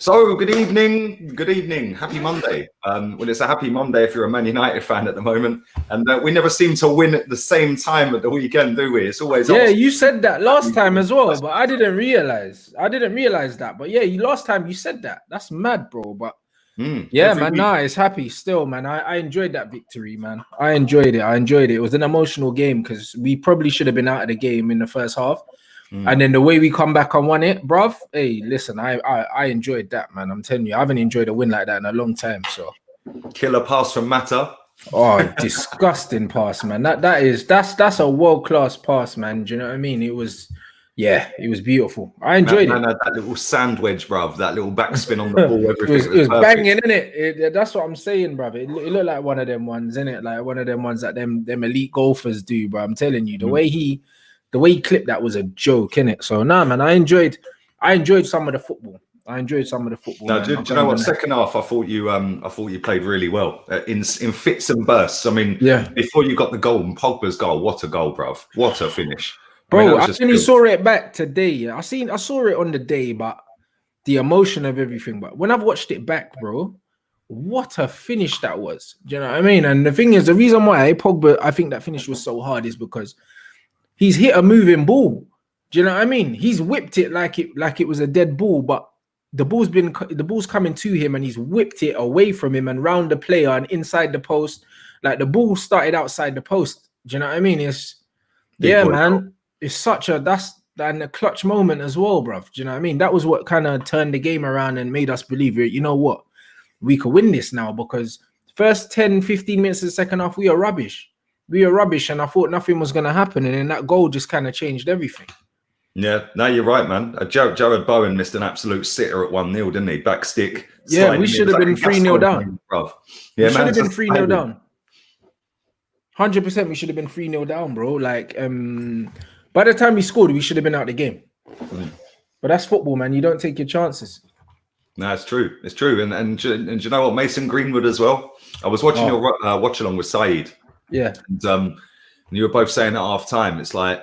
So, good evening, happy Monday. Well, it's a happy Monday if you're a Man United fan at the moment, and we never seem to win at the same time at the weekend, do we? It's always you said that last time as well, but I didn't realize that. But yeah, last time you said that. That's mad, bro. But yeah, man, it's happy still, man. I enjoyed that victory, man. I enjoyed it. It was an emotional game because we probably should have been out of the game in the first half. And then the way we come back and won it, bruv. Hey, listen, I enjoyed that, man. I'm telling you, I haven't enjoyed a win like that in a long time. So, killer pass from Mata. Oh, disgusting pass, man. That's a world-class pass, man. Do you know what I mean? It was beautiful. I enjoyed it. That little sandwich, bruv. That little backspin on the ball. It was banging, innit? That's what I'm saying, bruv. It looked like one of them ones, innit? Like one of them ones that them elite golfers do, bro. I'm telling you, the way he clipped that was a joke, innit? So nah, man, I enjoyed some of the football. No, do you know what? Second half, I thought you played really well in fits and bursts. I mean, before you got the goal, and Pogba's goal, what a goal, bruv! What a finish, bro. I only saw it back today. I saw it on the day, but the emotion of everything. But when I've watched it back, bro, what a finish that was. Do you know what I mean? And the thing is, the reason why Pogba, I think that finish was so hard is because he's hit a moving ball. Do you know what I mean? He's whipped it like it was a dead ball, but the ball's coming to him and he's whipped it away from him and round the player and inside the post. Like the ball started outside the post. Do you know what I mean? Man. It's such a a clutch moment as well, bruv. Do you know what I mean? That was what kind of turned the game around and made us believe, you know what? We could win this now, because first 10, 15 minutes of the second half, we are rubbish. And I thought nothing was going to happen. And then that goal just kind of changed everything. Yeah, no, you're right, man. Jared Bowen missed an absolute sitter at 1-0, didn't he? Back stick. Yeah, we should have been 3-0 down. Yeah, we should have been 3-0 down. 100% we should have been 3-0 down, bro. Like, by the time we scored, we should have been out of the game. But that's football, man. You don't take your chances. No, it's true. It's true. And you know what? Mason Greenwood as well. I was watching your watch-along with Saeed. Yeah. And you were both saying at half time, it's like,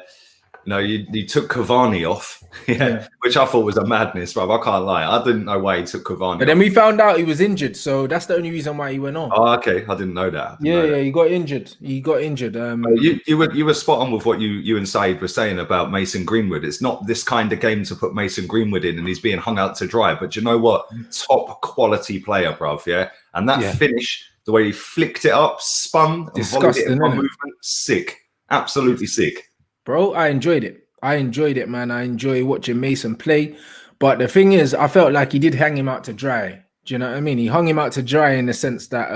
you know, you took Cavani off, which I thought was a madness, bro. I can't lie. I didn't know why he took Cavani But then we found out he was injured, so that's the only reason why he went on. Oh, okay. I didn't know that. He got injured. You were spot on with what you and Saeed were saying about Mason Greenwood. It's not this kind of game to put Mason Greenwood in and he's being hung out to dry. But you know what? Top quality player, bruv, yeah? And that finish, the way he flicked it up, spun, and volleyed it in one movement, sick. Absolutely sick. Bro, I enjoyed it, man. I enjoy watching Mason play. But the thing is, I felt like he did hang him out to dry. Do you know what I mean? He hung him out to dry in the sense that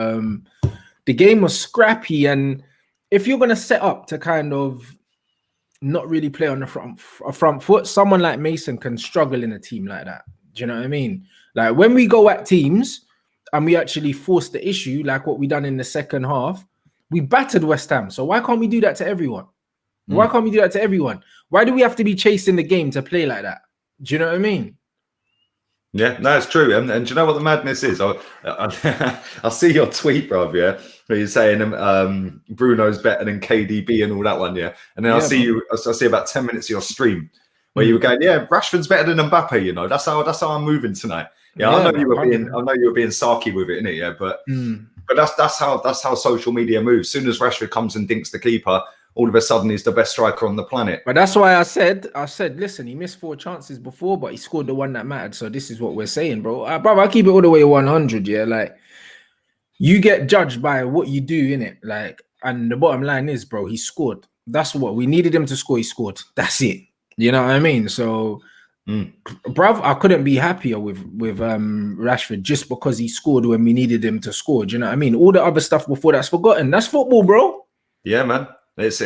the game was scrappy. And if you're going to set up to kind of not really play on the front foot, someone like Mason can struggle in a team like that. Do you know what I mean? Like when we go at teams and we actually force the issue, like what we done in the second half, we battered West Ham. So why can't we do that to everyone? Why can't we do that to everyone? Why do we have to be chasing the game to play like that? Do you know what I mean? Yeah, no, it's true. And do you know what the madness is? I see your tweet, bruv, yeah, where you're saying Bruno's better than KDB and all that one, yeah. And then I see about 10 minutes of your stream where you were going, yeah, Rashford's better than Mbappe, you know. That's how I'm moving tonight. Yeah, I know you were being sarky with it, innit? Yeah, but that's how social media moves. As soon as Rashford comes and dinks the keeper, all of a sudden he's the best striker on the planet. But that's why I said, listen, he missed 4 chances before, but he scored the one that mattered. So this is what we're saying, bro. Bro, I keep it all the way 100, yeah. Like, you get judged by what you do, innit? Like, and the bottom line is, bro, he scored. That's what we needed him to score. He scored. That's it. You know what I mean? So, bruv, I couldn't be happier with Rashford just because he scored when we needed him to score. Do you know what I mean? All the other stuff before that's forgotten. That's football, bro. Yeah, man. It's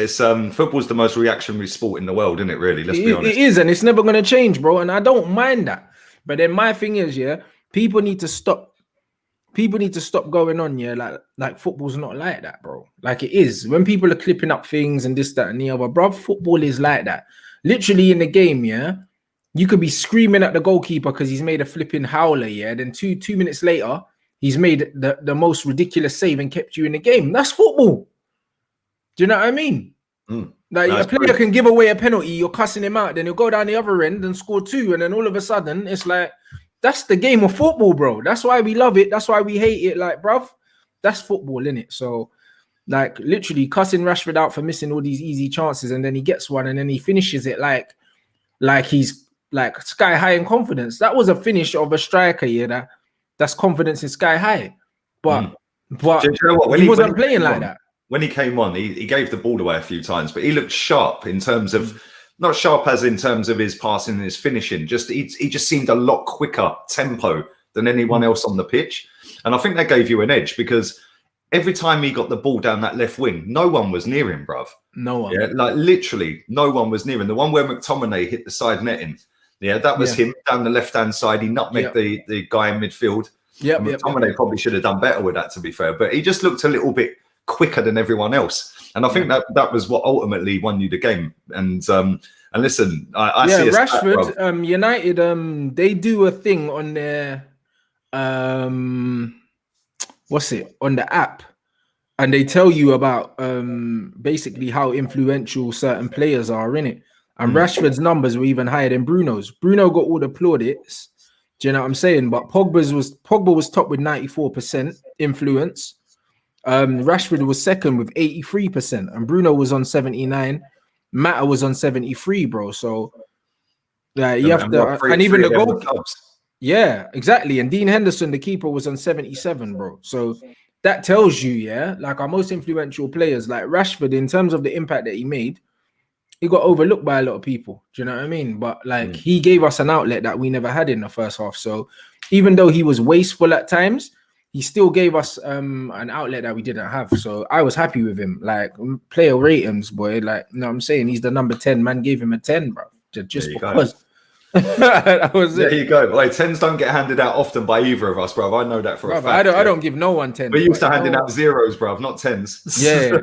football's the most reactionary sport in the world, isn't it? Really, let's be honest. It is, and it's never going to change, bro. And I don't mind that. But then my thing is, yeah, people need to stop going on, yeah. Like football's not like that, bro. Like it is. When people are clipping up things and this, that, and the other, bro, football is like that. Literally in the game, yeah, you could be screaming at the goalkeeper because he's made a flipping howler, yeah. Then two minutes later, he's made the most ridiculous save and kept you in the game. That's football. Do you know what I mean? Like a player can give away a penalty, you're cussing him out, then he'll go down the other end and score 2, and then all of a sudden it's like that's the game of football, bro. That's why we love it. That's why we hate it. Like, bruv, that's football, innit? So, like, literally cussing Rashford out for missing all these easy chances, and then he gets one, and then he finishes it like he's like sky high in confidence. That was a finish of a striker, yeah. That's confidence in sky high. But Do you know what? he wasn't playing like that. When he came on, he gave the ball away a few times, but he looked sharp in terms of not sharp as in terms of his passing and his finishing. Just he just seemed a lot quicker tempo than anyone else on the pitch, and I think that gave you an edge because every time he got the ball down that left wing, no one was near him, bruv. No one. Yeah, like literally no one was near him. The one where McTominay hit the side netting, yeah, that was him down the left-hand side. He nutmegged the guy in midfield. Yeah, McTominay probably should have done better with that, to be fair. But he just looked a little bit quicker than everyone else, and I think that was what ultimately won you the game. And listen, I see Rashford, United, they do a thing on their what's it on the app, and they tell you about basically how influential certain players are in it. And Rashford's numbers were even higher than Bruno's. Bruno got all the plaudits. Do you know what I'm saying? But Pogba was top with 94% influence. Rashford was second with 83%, and Bruno was on 79. Mata was on 73, bro. So you have to, and even the goal. Yeah, exactly. And Dean Henderson, the keeper, was on 77, bro. So that tells you, like our most influential players, like Rashford, in terms of the impact that he made, he got overlooked by a lot of people. Do you know what I mean? But like he gave us an outlet that we never had in the first half. So even though he was wasteful at times, he still gave us an outlet that we didn't have. So I was happy with him. Like player ratings, boy. Like, you know what I'm saying? He's the number 10. Man gave him a 10, bro. Just because. That was it. There you go. Like 10s don't get handed out often by either of us, bro. I know that for a fact. I don't give no one 10. We used to handing out zeros, bro, not 10s. Yeah.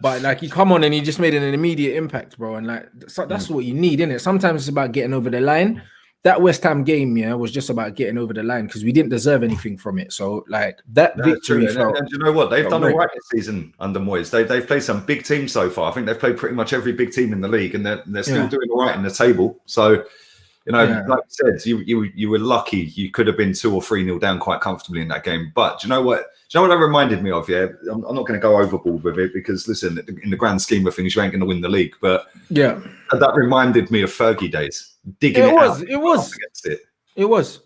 But like he come on and he just made an immediate impact, bro. And like that's what you need, innit? Sometimes it's about getting over the line. That West Ham game, was just about getting over the line because we didn't deserve anything from it. So like that victory felt, and you know what? They've done all right this season under Moyes. They've played some big teams so far. I think they've played pretty much every big team in the league, and they're still doing all right in the table. So you know, like I said, you were lucky. You could have been 2 or 3-0 down quite comfortably in that game. But do you know what? Do you know what that reminded me of? Yeah, I'm not going to go overboard with it because listen, in the grand scheme of things, you ain't going to win the league. But that reminded me of Fergie days. Digging it was. It was,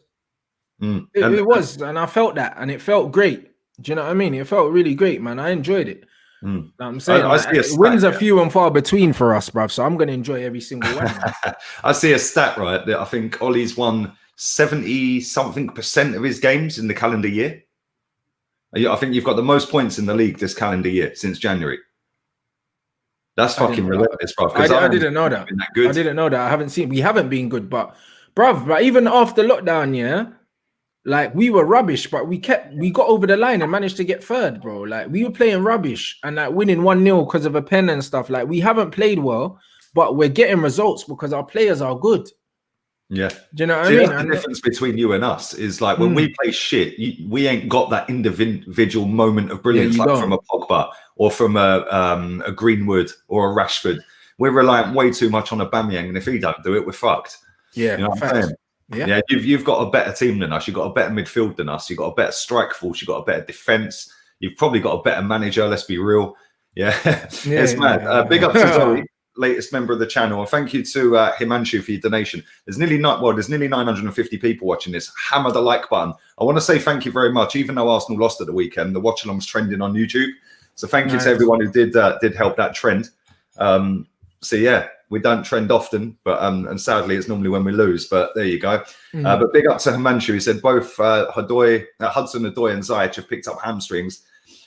and I felt that, and it felt great. Do you know what I mean? It felt really great, man. I enjoyed it. I'm saying wins are few and far between for us, bruv. So I'm going to enjoy every single one. I see a stat, right, that I think Ollie's won 70-something% of his games in the calendar year. I think you've got the most points in the league this calendar year since January. That's fucking relentless, bruv. I didn't know that. I didn't know that. We haven't been good, but bruv, but even after lockdown, like we were rubbish, but we got over the line and managed to get third, bro. Like we were playing rubbish and like winning 1-0 because of a pen and stuff. Like we haven't played well, but we're getting results because our players are good. Yeah. Do you know what I mean? The difference between you and us is like when we play shit, we ain't got that individual moment of brilliance like from a Pogba or from a Greenwood or a Rashford. We're relying way too much on Aubameyang, and if he don't do it, we're fucked. Yeah, you know what I'm saying? Yeah, you've got a better team than us. You've got a better midfield than us. You've got a better strike force. You've got a better defense. You've probably got a better manager. Let's be real. Yeah, it's mad. Big up to Zoe, latest member of the channel, and thank you to Himanshu for your donation. There's nearly 950 people watching this. Hammer the like button. I want to say thank you very much. Even though Arsenal lost at the weekend, the watch along's trending on YouTube. So thank you to everyone who did help that trend. So yeah, we don't trend often, but and sadly it's normally when we lose. But there you go. But big up to Himanshu. He said both Hudson-Odoi and Ziyech have picked up hamstrings,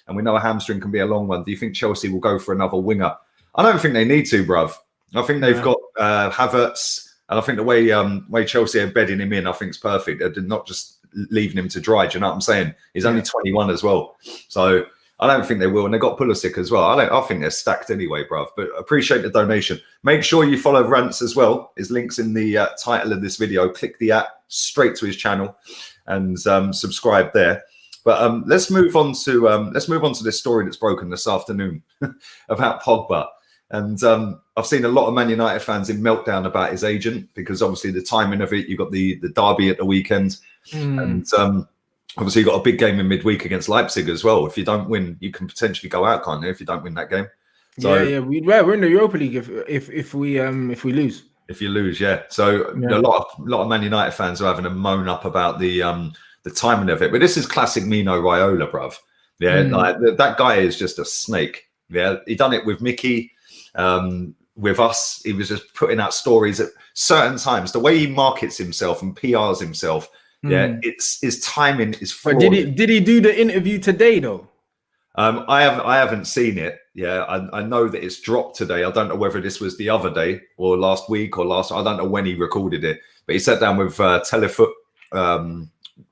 and we know a hamstring can be a long one. Do you think Chelsea will go for another winger? I don't think they need to, bruv. I think they've got Havertz, and I think the way Chelsea are bedding him in, I think is perfect. They're not just leaving him to dry. Do you know what I'm saying? He's only 21 as well, so I don't think they will. And they got Pulisic as well. I think they're stacked anyway, bruv. But appreciate the donation. Make sure you follow Rants as well. His link's in the title of this video. Click the app straight to his channel and subscribe there. But let's move on to this story that's broken this afternoon about Pogba. And I've seen a lot of Man United fans in meltdown about his agent because obviously the timing of it. You got the derby at the weekend. And obviously you got a big game in midweek against Leipzig as well. If you don't win, you can potentially go out, can't you? If you don't win that game. So, we're in the Europa League if we lose. If you lose, yeah. So a lot of Man United fans are having a moan up about the timing of it. But this is classic Mino Raiola, bruv. Yeah, like that guy is just a snake. Yeah, he done it with Mickey, with us. He was just putting out stories at certain times. The way he markets himself and PRs himself, his timing is flawed. But did he do the interview today though? I haven't seen it. Yeah, I know that it's dropped today. I don't know whether this was the other day or last week or last. I don't know when he recorded it, but he sat down with Telefoot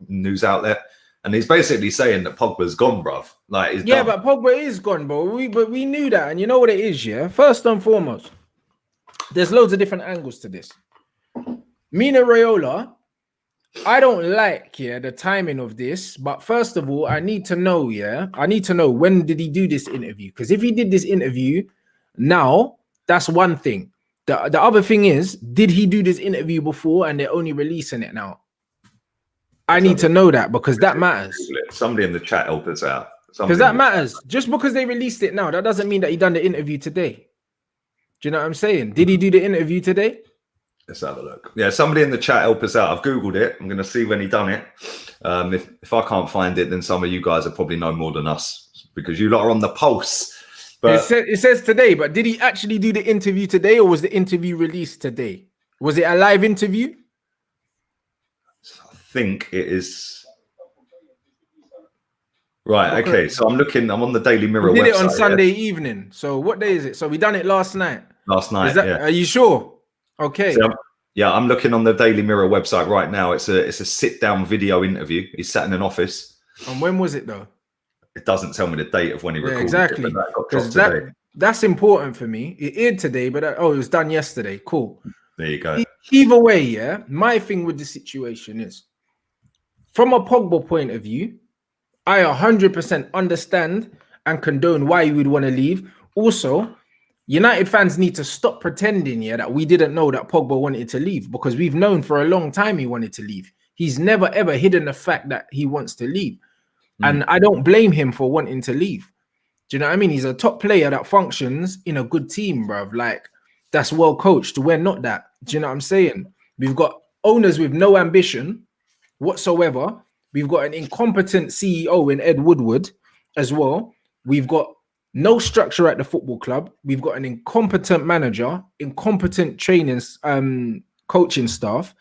news outlet, and he's basically saying that Pogba's gone, bruv. Like, he's done. But Pogba is gone, bro. But we knew that, and you know what it is, yeah. First and foremost, there's loads of different angles to this. Mino Raiola, I don't like, the timing of this. But first of all, I need to know, when did he do this interview? Because if he did this interview now, that's one thing. The other thing is, did he do this interview before and they're only releasing it now? I need to know that because that matters. Somebody in the chat help us out. Because that matters. Just because they released it now, that doesn't mean that he done the interview today. Do you know what I'm saying? Did he do the interview today? Let's have a look. Yeah, somebody in the chat help us out. I've Googled it. I'm going to see when he done it. If I can't find it, then some of you guys will probably know more than us because you lot are on the pulse. But it says today, but did he actually do the interview today or was the interview released today? Was it a live interview? I think it is. Right, okay. So I'm on the Daily Mirror website. We did it on Sunday evening. So what day is it? So we done it last night. Last night, Are you sure? Okay. So, I'm looking on the Daily Mirror website right now. It's a sit-down video interview. He sat in an office. And when was it though? It doesn't tell me the date of when he recorded exactly. it. Because that's important for me. It aired today, but it was done yesterday. Cool. There you go. Either way, my thing with the situation is, from a Pogba point of view, I 100% understand and condone why you would want to leave. Also, United fans need to stop pretending, that we didn't know that Pogba wanted to leave because we've known for a long time he wanted to leave. He's never, ever hidden the fact that he wants to leave. And I don't blame him for wanting to leave. Do you know what I mean? He's a top player that functions in a good team, bruv. Like, that's well coached. We're not that. Do you know what I'm saying? We've got owners with no ambition whatsoever. We've got an incompetent CEO in Ed Woodward as well. We've got no structure at the football club. We've got an incompetent manager, incompetent training, coaching staff,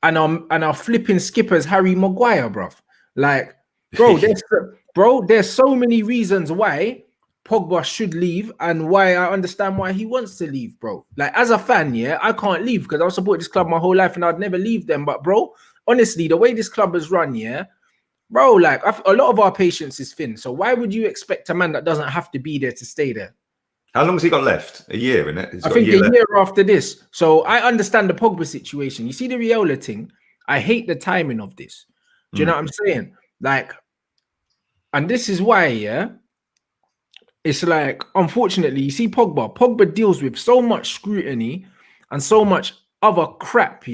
and our flipping skippers Harry Maguire, bruv. Like, there's so many reasons why Pogba should leave and why I understand why he wants to leave, bro. Like, as a fan, I can't leave because I've supported this club my whole life and I'd never leave them. But, bro, honestly, the way this club is run, bro, like a lot of our patience is thin. So why would you expect a man that doesn't have to be there to stay there? How long has he got left? A year, isn't it? I think a year after this. So I understand the Pogba situation. You see the Raiola thing. I hate the timing of this. Do you know what I'm saying? Like, and this is why, it's like, unfortunately, you see Pogba deals with so much scrutiny and so much other crap,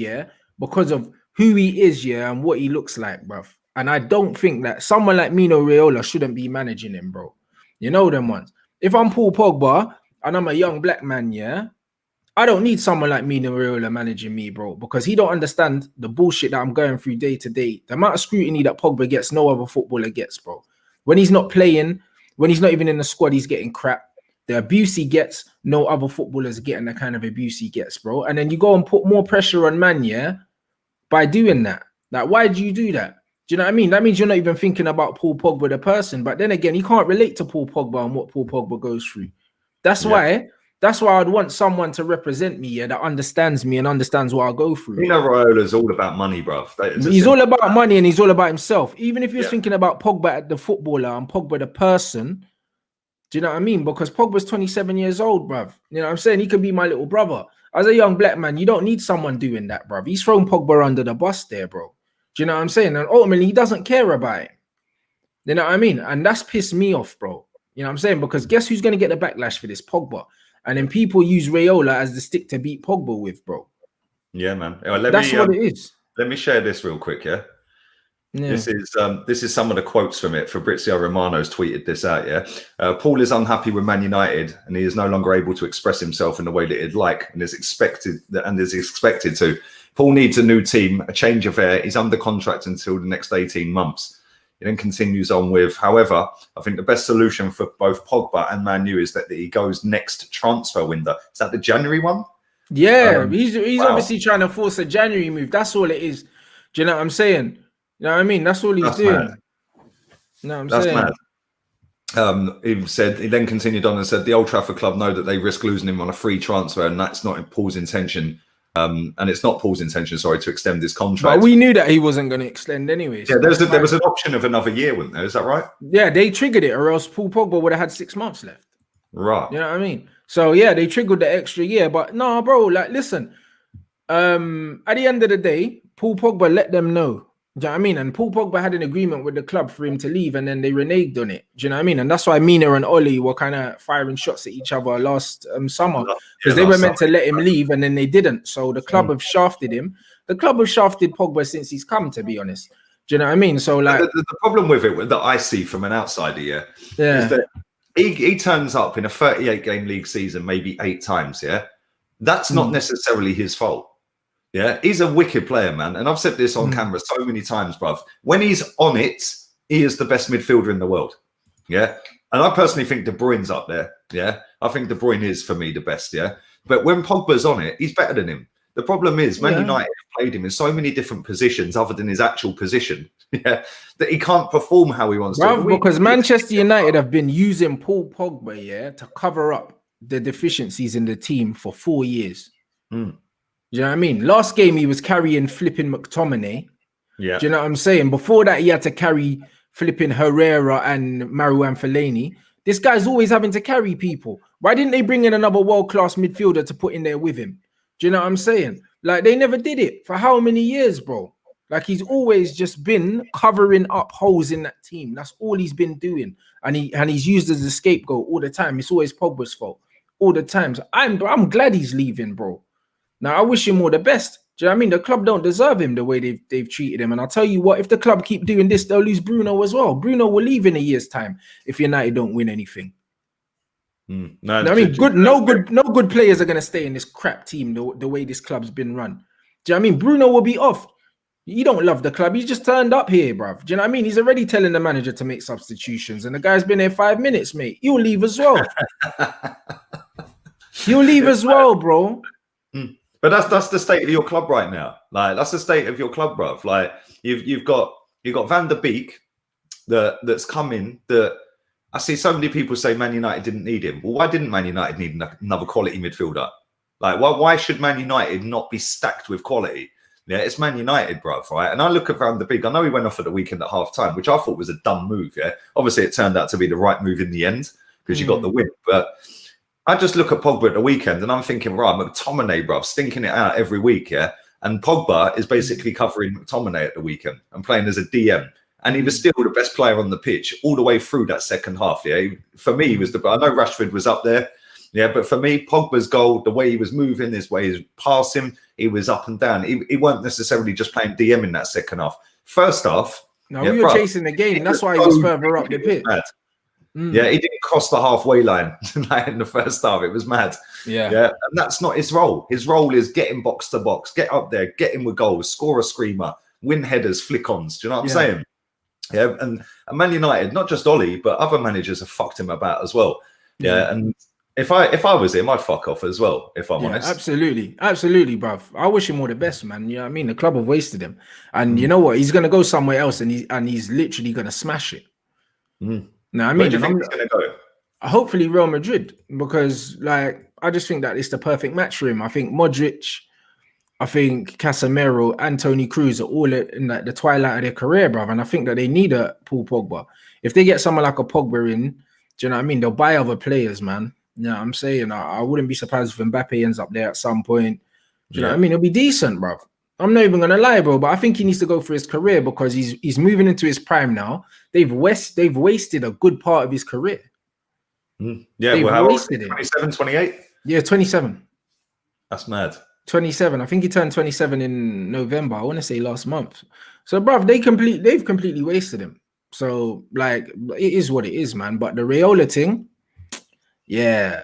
because of who he is, and what he looks like, bruv. And I don't think that someone like Mino Raiola shouldn't be managing him, bro. You know them ones. If I'm Paul Pogba and I'm a young black man, I don't need someone like Mino Raiola managing me, bro, because he don't understand the bullshit that I'm going through day to day. The amount of scrutiny that Pogba gets, no other footballer gets, bro. When he's not playing, when he's not even in the squad, he's getting crap. The abuse he gets, no other footballers are getting the kind of abuse he gets, bro. And then you go and put more pressure on man, by doing that. Like, why do you do that? Do you know what I mean? That means you're not even thinking about Paul Pogba, the person. But then again, you can't relate to Paul Pogba and what Paul Pogba goes through. That's why I'd want someone to represent me, that understands me and understands what I go through. Mino Raiola's all about money, bruv. He's all about money and he's all about himself. Even if you're thinking about Pogba, the footballer, and Pogba, the person, do you know what I mean? Because Pogba's 27 years old, bruv. You know what I'm saying? He could be my little brother. As a young black man, you don't need someone doing that, bruv. He's thrown Pogba under the bus there, bro. Do you know what I'm saying? And ultimately, he doesn't care about it. You know what I mean? And that's pissed me off, bro. You know what I'm saying? Because guess who's going to get the backlash for this? Pogba. And then people use Raiola as the stick to beat Pogba with, bro. Yeah, man. That's what it is. Let me share this real quick, This is some of the quotes from it. Fabrizio Romano's tweeted this out. Yeah, Paul is unhappy with Man United, and he is no longer able to express himself in the way that he'd like, and is expected to. Paul needs a new team, a change of air. He's under contract until the next 18 months. He then continues on with, however, I think the best solution for both Pogba and Man U is that he goes next transfer window. Is that the January one? Yeah, he's obviously trying to force a January move. That's all it is. Do you know what I'm saying? You know what I mean? That's all he's doing. Mad. You know what I'm saying? Mad. He then continued on and said the Old Trafford club know that they risk losing him on a free transfer, and that's not Paul's intention. And it's not Paul's intention, to extend his contract. But we knew that he wasn't going to extend anyway. So yeah, there was an option of another year, wasn't there? Is that right? Yeah, they triggered it, or else Paul Pogba would have had 6 months left. Right. You know what I mean? So yeah, they triggered the extra year. But no, bro, like listen, at the end of the day, Paul Pogba let them know. Do you know what I mean? And Paul Pogba had an agreement with the club for him to leave, and then they reneged on it. Do you know what I mean? And that's why Mino and Ollie were kind of firing shots at each other last summer, because they were meant to let him leave, and then they didn't. So the club have shafted him. The club have shafted Pogba since he's come, to be honest. Do you know what I mean? So like the problem with it that I see from an outsider, is that he turns up in a 38-game league season maybe 8 times. Yeah, that's not necessarily his fault. Yeah, he's a wicked player, man. And I've said this on camera so many times, bruv. When he's on it, he is the best midfielder in the world. Yeah. And I personally think De Bruyne's up there. Yeah. I think De Bruyne is, for me, the best. Yeah. But when Pogba's on it, he's better than him. The problem is, Man United have played him in so many different positions other than his actual position. Yeah. That he can't perform how he wants to. Because Manchester United have been using Paul Pogba, to cover up the deficiencies in the team for 4 years. You know what I mean? Last game, he was carrying flipping McTominay. Yeah. Do you know what I'm saying? Before that, he had to carry flipping Herrera and Marouane Fellaini. This guy's always having to carry people. Why didn't they bring in another world-class midfielder to put in there with him? Do you know what I'm saying? Like, they never did it for how many years, bro? Like, he's always just been covering up holes in that team. That's all he's been doing. And he's used as a scapegoat all the time. It's always Pogba's fault all the time. So I'm glad he's leaving, bro. Now, I wish him all the best. Do you know what I mean? The club don't deserve him the way they've treated him. And I'll tell you what, if the club keep doing this, they'll lose Bruno as well. Bruno will leave in a year's time if United don't win anything. No, I mean, no good players are going to stay in this crap team the way this club's been run. Do you know what I mean? Bruno will be off. You don't love the club. He's just turned up here, bruv. Do you know what I mean? He's already telling the manager to make substitutions. And the guy's been there 5 minutes, mate. He'll leave as well. He'll leave as well, bro. But that's the state of your club right now. Like, that's the state of your club, bruv. Like, you've got Van der Beek that's come in. That I see so many people say Man United didn't need him. Well, why didn't Man United need another quality midfielder? Like, why should Man United not be stacked with quality? Yeah, it's Man United, bruv, right? And I look at Van der Beek. I know he went off at the weekend at half-time, which I thought was a dumb move, yeah? Obviously, it turned out to be the right move in the end because you got the win. But I just look at Pogba at the weekend and I'm thinking, right, McTominay, bruv, stinking it out every week, yeah? And Pogba is basically covering McTominay at the weekend and playing as a DM. And he was still the best player on the pitch all the way through that second half, yeah? For me, he was I know Rashford was up there, yeah, but for me, Pogba's goal, the way he was moving, his way he was passing, he was up and down. He weren't necessarily just playing DM in that second half. First half... No, we were chasing the game. That's why he was further up the pitch. Yeah, he didn't cross the halfway line in the first half. It was mad. Yeah. And that's not his role. His role is getting box to box, get up there, get in with goals, score a screamer, win headers, flick-ons. Do you know what I'm saying? Yeah, and Man United, not just Ollie, but other managers have fucked him about as well. Yeah, and if I was him, I'd fuck off as well, if I'm honest. Absolutely, bruv. I wish him all the best, man. You know what I mean? The club have wasted him. And you know what? He's going to go somewhere else and he's literally going to smash it. Now, I mean, where do you think he's going to go? Hopefully Real Madrid, because like I just think that it's the perfect match for him. I think Modric, I think Casemiro and Toni Kroos are all in like the twilight of their career, bruv. And I think that they need a Paul Pogba. If they get someone like a Pogba in, do you know what I mean? They'll buy other players, man. You know what I'm saying? I wouldn't be surprised if Mbappe ends up there at some point. Do you know what I mean? It'll be decent, bruv. I'm not even gonna lie, bro, but I think he needs to go for his career because he's moving into his prime now. They've wasted a good part of his career. Yeah, well, how old? 27, 28? Yeah, 27. That's mad. 27. I think he turned 27 in November. I want to say last month. So, bruv, they've completely wasted him. So, like, it is what it is, man. But the Raiola thing, yeah,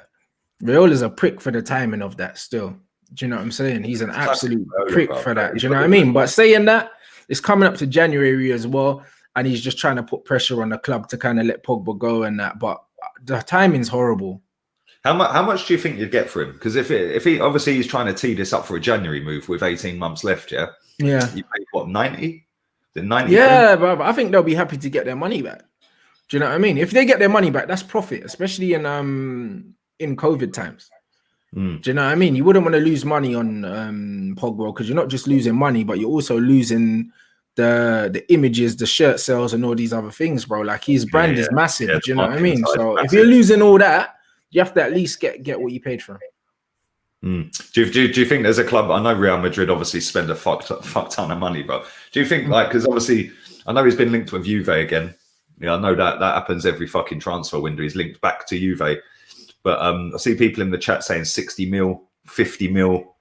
Raiola's a prick for the timing of that still. Do you know what I'm saying? He's an absolute prick for that. Do you know what I mean? But saying that, it's coming up to January as well, and he's just trying to put pressure on the club to kind of let Pogba go and that. But the timing's horrible. How much do you think you'd get for him? Because if he obviously he's trying to tee this up for a January move with 18 months left, yeah? You pay what, 90? Is it 90? Yeah, but I think they'll be happy to get their money back. Do you know what I mean? If they get their money back, that's profit, especially in COVID times. Do you know what I mean? You wouldn't want to lose money on Pogba because you're not just losing money, but you're also losing the images, the shirt sales, and all these other things, bro. Like his brand is massive. Do you know what I mean? So if you're losing all that, you have to at least get what you paid for. Do you think there's a club? I know Real Madrid obviously spend a fuck ton of money, but do you think because obviously I know he's been linked with Juve again. Yeah, I know that happens every fucking transfer window. He's linked back to Juve, but I see people in the chat saying 60 mil, 50 mil,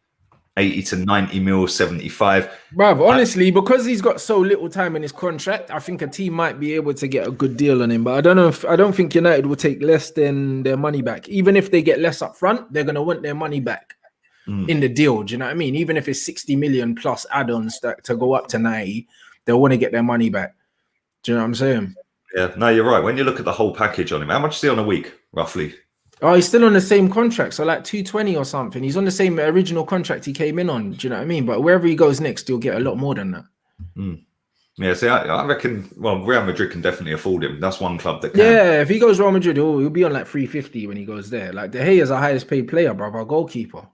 80 to 90 mil, 75. Bruv, honestly, because he's got so little time in his contract, I think a team might be able to get a good deal on him. But I don't think United will take less than their money back. Even if they get less up front, they're gonna want their money back in the deal. Do you know what I mean? Even if it's 60 million plus add-ons to go up to 90, they'll want to get their money back. Do you know what I'm saying? Yeah, no, you're right. When you look at the whole package on him, how much is he on a week, roughly? Oh, he's still on the same contract, so like 220 or something. He's on the same original contract he came in on. Do you know what I mean? But wherever he goes next, he'll get a lot more than that. Yeah, see, I reckon, well, Real Madrid can definitely afford him. That's one club that can. Yeah, if he goes Real Madrid, he'll be on like 350 when he goes there. Like, De Gea is our highest paid player, bro, our goalkeeper.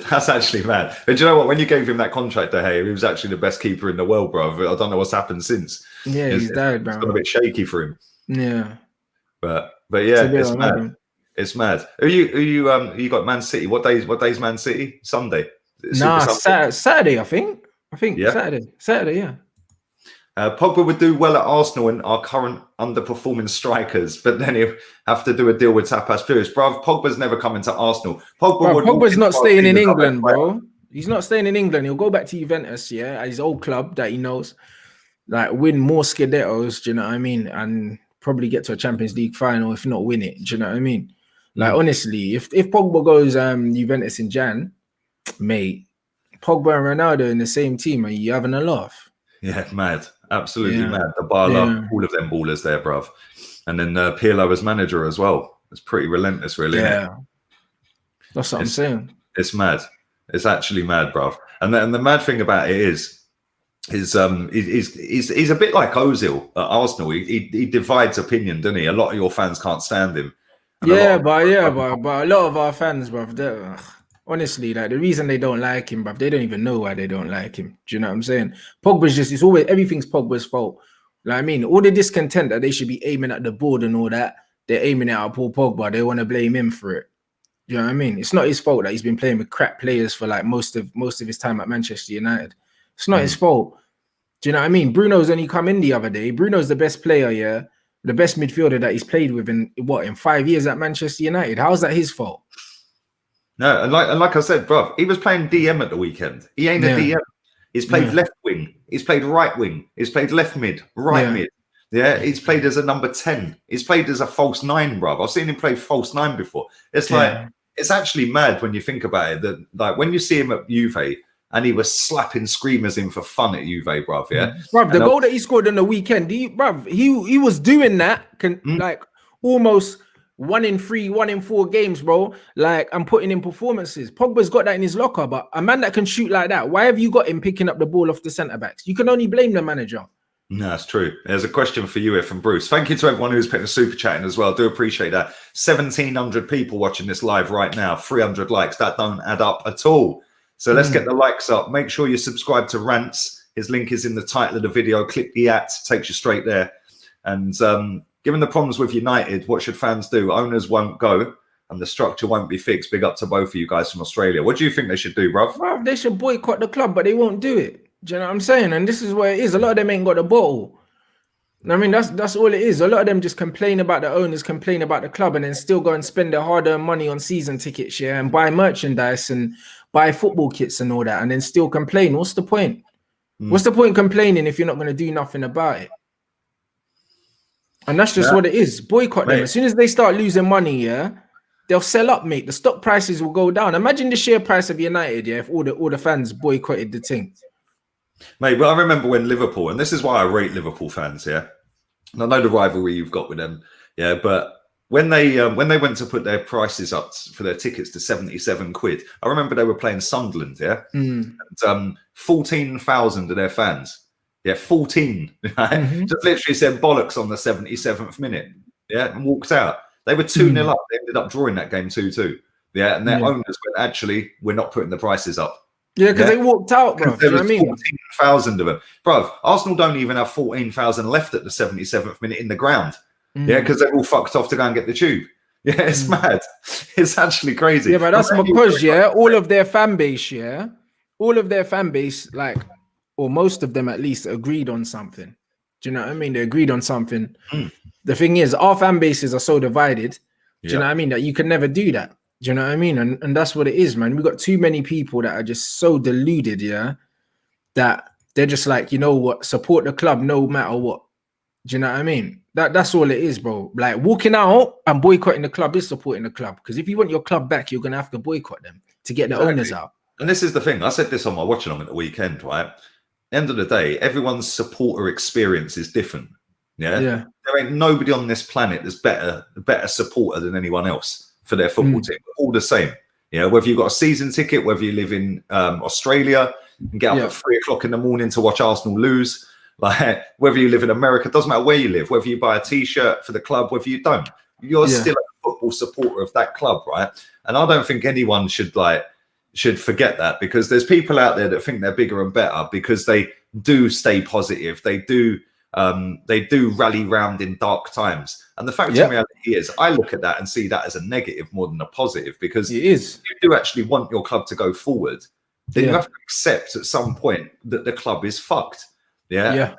That's actually mad. But do you know what? When you gave him that contract, De Gea, he was actually the best keeper in the world, bro. I don't know what's happened since. Yeah, he's died, bro. It's got a bit shaky for him. Yeah. But yeah, it's mad. It's mad. You got Man City. What day's Man City? Sunday. Nah, Saturday, I think. Yeah. Saturday, yeah. Pogba would do well at Arsenal and our current underperforming strikers, but then he'll have to do a deal with Tapas Pires. Bro, Pogba's never coming to Arsenal. Pogba's not staying in England, bro. He's not staying in England. He'll go back to Juventus, yeah, at his old club that he knows. Like, win more Scudettos, do you know what I mean? And probably get to a Champions League final, if not win it. Do you know what I mean? Like, honestly, if Pogba goes Juventus in Jan, mate, Pogba and Ronaldo in the same team, are you having a laugh? Yeah, mad. Absolutely mad. The Barla, all of them ballers there, bruv. And then Pirlo as manager as well. It's pretty relentless, really. Yeah. That's what I'm saying. It's mad. It's actually mad, bruv. And the mad thing about it is he's a bit like Ozil at Arsenal. He divides opinion, doesn't he? A lot of your fans can't stand him. But a lot of our fans, bruv, honestly, like the reason they don't like him, bruv, they don't even know why they don't like him. Do you know what I'm saying? Pogba's it's always everything's Pogba's fault. Like, I mean, all the discontent that they should be aiming at the board and all that, they're aiming it at Paul Pogba. They want to blame him for it. Do you know what I mean? It's not his fault that he's been playing with crap players for like most of his time at Manchester United. It's not his fault. Do you know what I mean? Bruno's only come in the other day. Bruno's the best player, yeah, the best midfielder that he's played with in 5 years at Manchester United. How's that his fault? No, and like I said, bro, he was playing DM at the weekend. He ain't a DM. He's played left wing. He's played right wing. He's played left mid, right mid. Yeah, he's played as a number 10. He's played as a false 9, bro. I've seen him play false 9 before. It's like, it's actually mad when you think about it. That like when you see him at Juve and he was slapping screamers in for fun at Juve, bro. Yeah, bro. The goal that he scored on the weekend, he was doing that. Like almost 1 in 3, 1 in 4 games, bro. Like, I'm putting in performances. Pogba's got that in his locker, but a man that can shoot like that, why have you got him picking up the ball off the centre backs? You can only blame the manager. No, that's true. There's a question for you here from Bruce. Thank you to everyone who's putting a super chat in as well. Do appreciate that. 1,700 people watching this live right now. 300 likes. That don't add up at all. So let's get the likes up. Make sure you subscribe to Rants. His link is in the title of the video. Click the takes you straight there. And given the problems with United, what should fans do? Owners won't go and the structure won't be fixed. Big up to both of you guys from Australia. What do you think they should do, bruv? Bruv, they should boycott the club, but they won't do it. Do you know what I'm saying? And this is where it is. A lot of them ain't got a bottle. I mean, that's all it is. A lot of them just complain about the owners, complain about the club, and then still go and spend their hard-earned money on season tickets, and buy merchandise and buy football kits and all that, and then still complain. What's the point? What's the point complaining if you're not going to do nothing about it? And that's just what it is. Boycott them. As soon as they start losing money, yeah, they'll sell up, mate. The stock prices will go down. Imagine the share price of United, yeah, if all the fans boycotted the thing. Mate, well, I remember when Liverpool, and this is why I rate Liverpool fans, yeah. And I know the rivalry you've got with them, yeah, but when they went to put their prices up for their tickets to 77 quid, I remember they were playing Sunderland, yeah, and 14,000 of their fans, yeah, 14, right? Just literally said bollocks on the 77th minute, yeah, and walked out. They were 2-0 up. They ended up drawing that game 2-2, yeah, and their owners went, actually, we're not putting the prices up. Yeah, because they walked out, bro. There was 14,000 of them. Bro, Arsenal don't even have 14,000 left at the 77th minute in the ground. Yeah, because they're all fucked off to go and get the tube. Yeah, it's mad. It's actually crazy. Yeah, but that's because, yeah, all of their fan base, like, or most of them at least, agreed on something. Do you know what I mean? They agreed on something. The thing is, our fan bases are so divided, do you know what I mean, that you can never do that. Do you know what I mean? And that's what it is, man. We've got too many people that are just so deluded, yeah, that they're just like, you know what, support the club no matter what. Do you know what I mean? That's all it is, bro. Like, walking out and boycotting the club is supporting the club. Because if you want your club back, you're going to have to boycott them to get the owners out. And this is the thing. I said this on my watch-along at the weekend, right? End of the day, everyone's supporter experience is different. Yeah? There ain't nobody on this planet that's better supporter than anyone else for their football team. All the same. You know, whether you've got a season ticket, whether you live in Australia and get up at 3 o'clock in the morning to watch Arsenal lose, like whether you live in America, it doesn't matter where you live, whether you buy a t-shirt for the club, whether you don't, you're still a football supporter of that club, right? And I don't think anyone should forget that, because there's people out there that think they're bigger and better because they do stay positive. They do rally round in dark times. And the fact of reality is, I look at that and see that as a negative more than a positive, because it is. If you do actually want your club to go forward, then you have to accept at some point that the club is fucked. Yeah.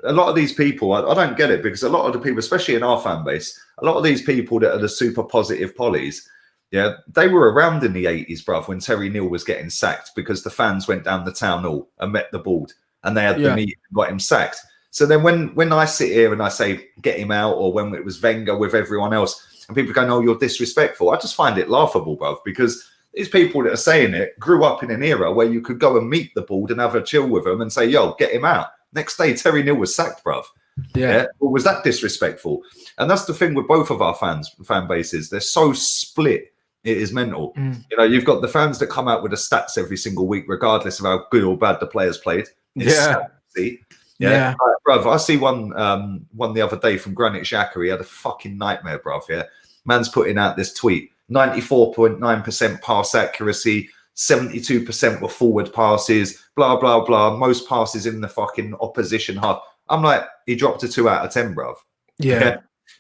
A lot of these people, I don't get it, because a lot of the people, especially in our fan base, a lot of these people that are the super positive pollies, yeah, they were around in the 80s, bruv, when Terry Neal was getting sacked because the fans went down the town hall and met the board and they had the meeting and got him sacked. So then when I sit here and I say, get him out, or when it was Wenger with everyone else, and people go, no, you're disrespectful, I just find it laughable, bruv, because these people that are saying it grew up in an era where you could go and meet the board and have a chill with them and say, yo, get him out. Next day, Terry Neal was sacked, bruv. Yeah. Or was that disrespectful? And that's the thing with both of our fan bases. They're so split. It is mental. You know, you've got the fans that come out with the stats every single week, regardless of how good or bad the players played. Yeah. Bruv, I see one the other day from Granit Xhaka. He had a fucking nightmare, bruv. Yeah. Man's putting out this tweet. 94.9% pass accuracy, 72% were forward passes, blah, blah, blah. Most passes in the fucking opposition half. I'm like, he dropped a 2 out of 10, bruv. Yeah.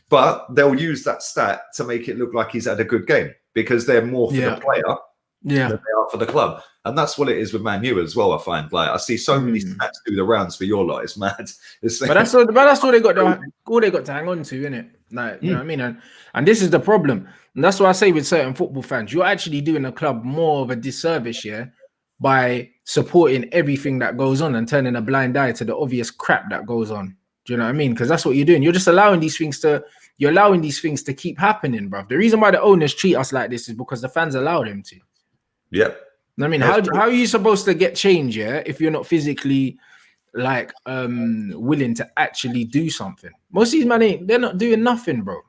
But they'll use that stat to make it look like he's had a good game, because they're more for the player than they are for the club. And that's what it is with Man U as well, I find. Like, I see so many stats do the rounds for your lot. It's mad. But that's all they got to hang on to, innit? Like, you know what I mean? And this is the problem. And that's why I say with certain football fans, you're actually doing a club more of a disservice, by supporting everything that goes on and turning a blind eye to the obvious crap that goes on. Do you know what I mean? Because that's what you're doing. You're just allowing these things to keep happening, bruv. The reason why the owners treat us like this is because the fans allow them to. Yeah. I mean, how are you supposed to get change, if you're not physically willing to actually do something? Most of these men they're not doing nothing, bro.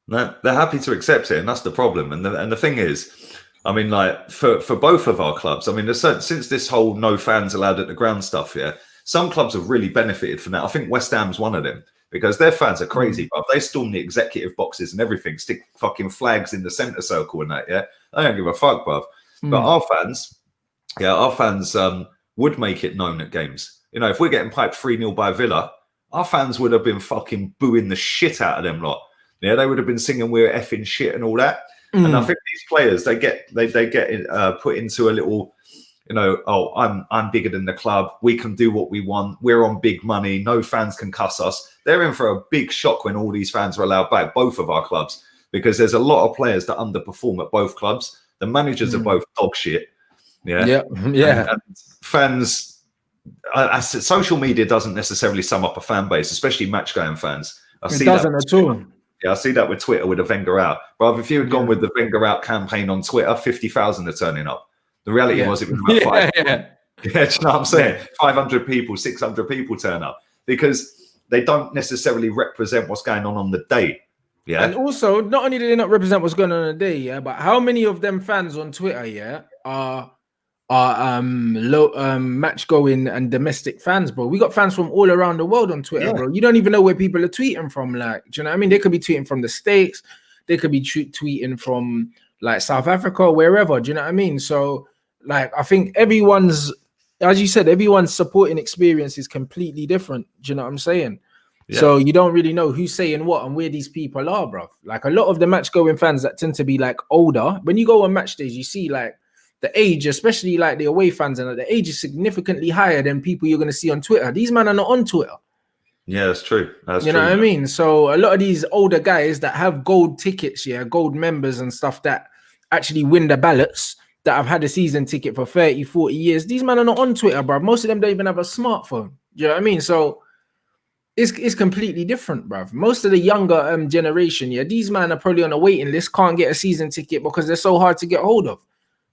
No, they're happy to accept it, and that's the problem. And the thing is, I mean, like for both of our clubs, I mean, since this whole no fans allowed at the ground stuff, some clubs have really benefited from that. I think West Ham's one of them, because their fans are crazy, but they storm the executive boxes and everything, stick fucking flags in the centre circle and that. They don't give a fuck, bruv. But our fans would make it known at games. You know, if we're getting piped 3-0 by Villa, our fans would have been fucking booing the shit out of them lot. Yeah, they would have been singing "We're effing shit" and all that. And I think these players, they get put into a little, you know, oh, I'm bigger than the club. We can do what we want. We're on big money. No fans can cuss us. They're in for a big shock when all these fans are allowed back, both of our clubs, because there's a lot of players that underperform at both clubs. The managers are both dog shit. And fans social media doesn't necessarily sum up a fan base, especially match-going fans. It doesn't at all. Yeah, I see that with Twitter with the Wenger out. But if you had gone with the Wenger out campaign on Twitter, 50,000 are turning up. The reality was it was about 5. Yeah, do you know what I'm saying? 500 people, 600 people turn up because they don't necessarily represent what's going on the day. Yeah. And also, not only do they not represent what's going on the day, yeah, but how many of them fans on Twitter, yeah, are low match going and domestic fans, bro? We got fans from all around the world on Twitter, bro. You don't even know where people are tweeting from. Like, do you know what I mean? They could be tweeting from the States, they could be tweeting from like South Africa or wherever. Do you know what I mean? So, like, I think everyone's, as you said, everyone's supporting experience is completely different. Do you know what I'm saying? Yeah. So you don't really know who's saying what and where these people are, bro. Like a lot of the match going fans that tend to be like older, when you go on match days, you see like the age, especially like the away fans, and the age is significantly higher than people you're going to see on Twitter. These men are not on Twitter. Yeah, that's true. That's you know what I mean? So a lot of these older guys that have gold tickets, yeah, gold members and stuff that actually win the ballots, that have had a season ticket for 30, 40 years, these men are not on Twitter, bro. Most of them don't even have a smartphone. You know what I mean? So it's completely different, bruv. Most of the younger generation, yeah, these men are probably on a waiting list, can't get a season ticket because they're so hard to get hold of.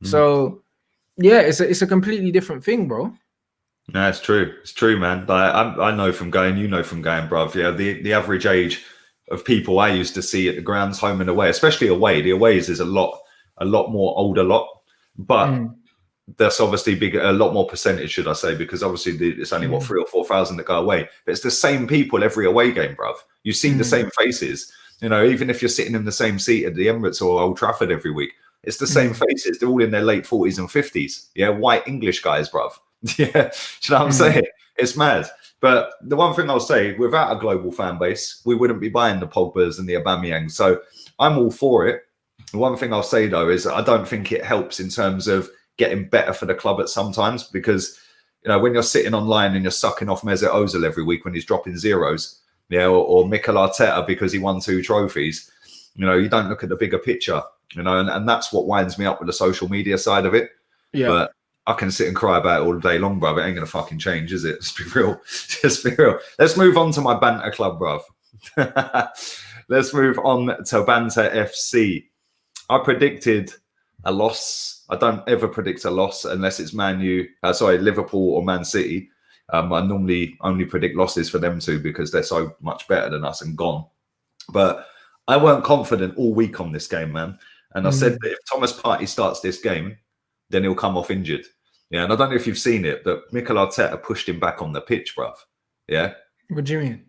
So, yeah, it's a completely different thing, bro. No, it's true. It's true, man. Like, I know from going, you know from going, bruv. Yeah, the average age of people I used to see at the grounds, home and away, especially away. The aways is a lot more older lot, but that's obviously a lot more percentage, should I say, because obviously it's only what 3,000 or 4,000 that go away. But it's the same people every away game, bruv. You see the same faces. You know, even if you're sitting in the same seat at the Emirates or Old Trafford every week, it's the same faces. They're all in their late 40s and 50s. Yeah, white English guys, bruv. Yeah, do you know what I'm saying? It's mad. But the one thing I'll say, without a global fan base, we wouldn't be buying the Pogbas and the Aubameyang. So I'm all for it. The one thing I'll say, though, is I don't think it helps in terms of getting better for the club at sometimes, because, you know, when you're sitting online and you're sucking off Mesut Ozil every week when he's dropping zeros, yeah, or Mikel Arteta because he won 2 trophies, you know, you don't look at the bigger picture, you know, and that's what winds me up with the social media side of it. Yeah. But I can sit and cry about it all day long, bruv. It ain't going to fucking change, is it? Let's be real. Just be real. Let's move on to my banter club, bruv. Let's move on to Banter FC. I predicted a loss. I don't ever predict a loss unless it's Liverpool or Man City. I normally only predict losses for them two because they're so much better than us and gone. But I weren't confident all week on this game, man. And I said that if Thomas Partey starts this game, then he'll come off injured. Yeah, and I don't know if you've seen it, but Mikel Arteta pushed him back on the pitch, bruv. Yeah. What do you mean?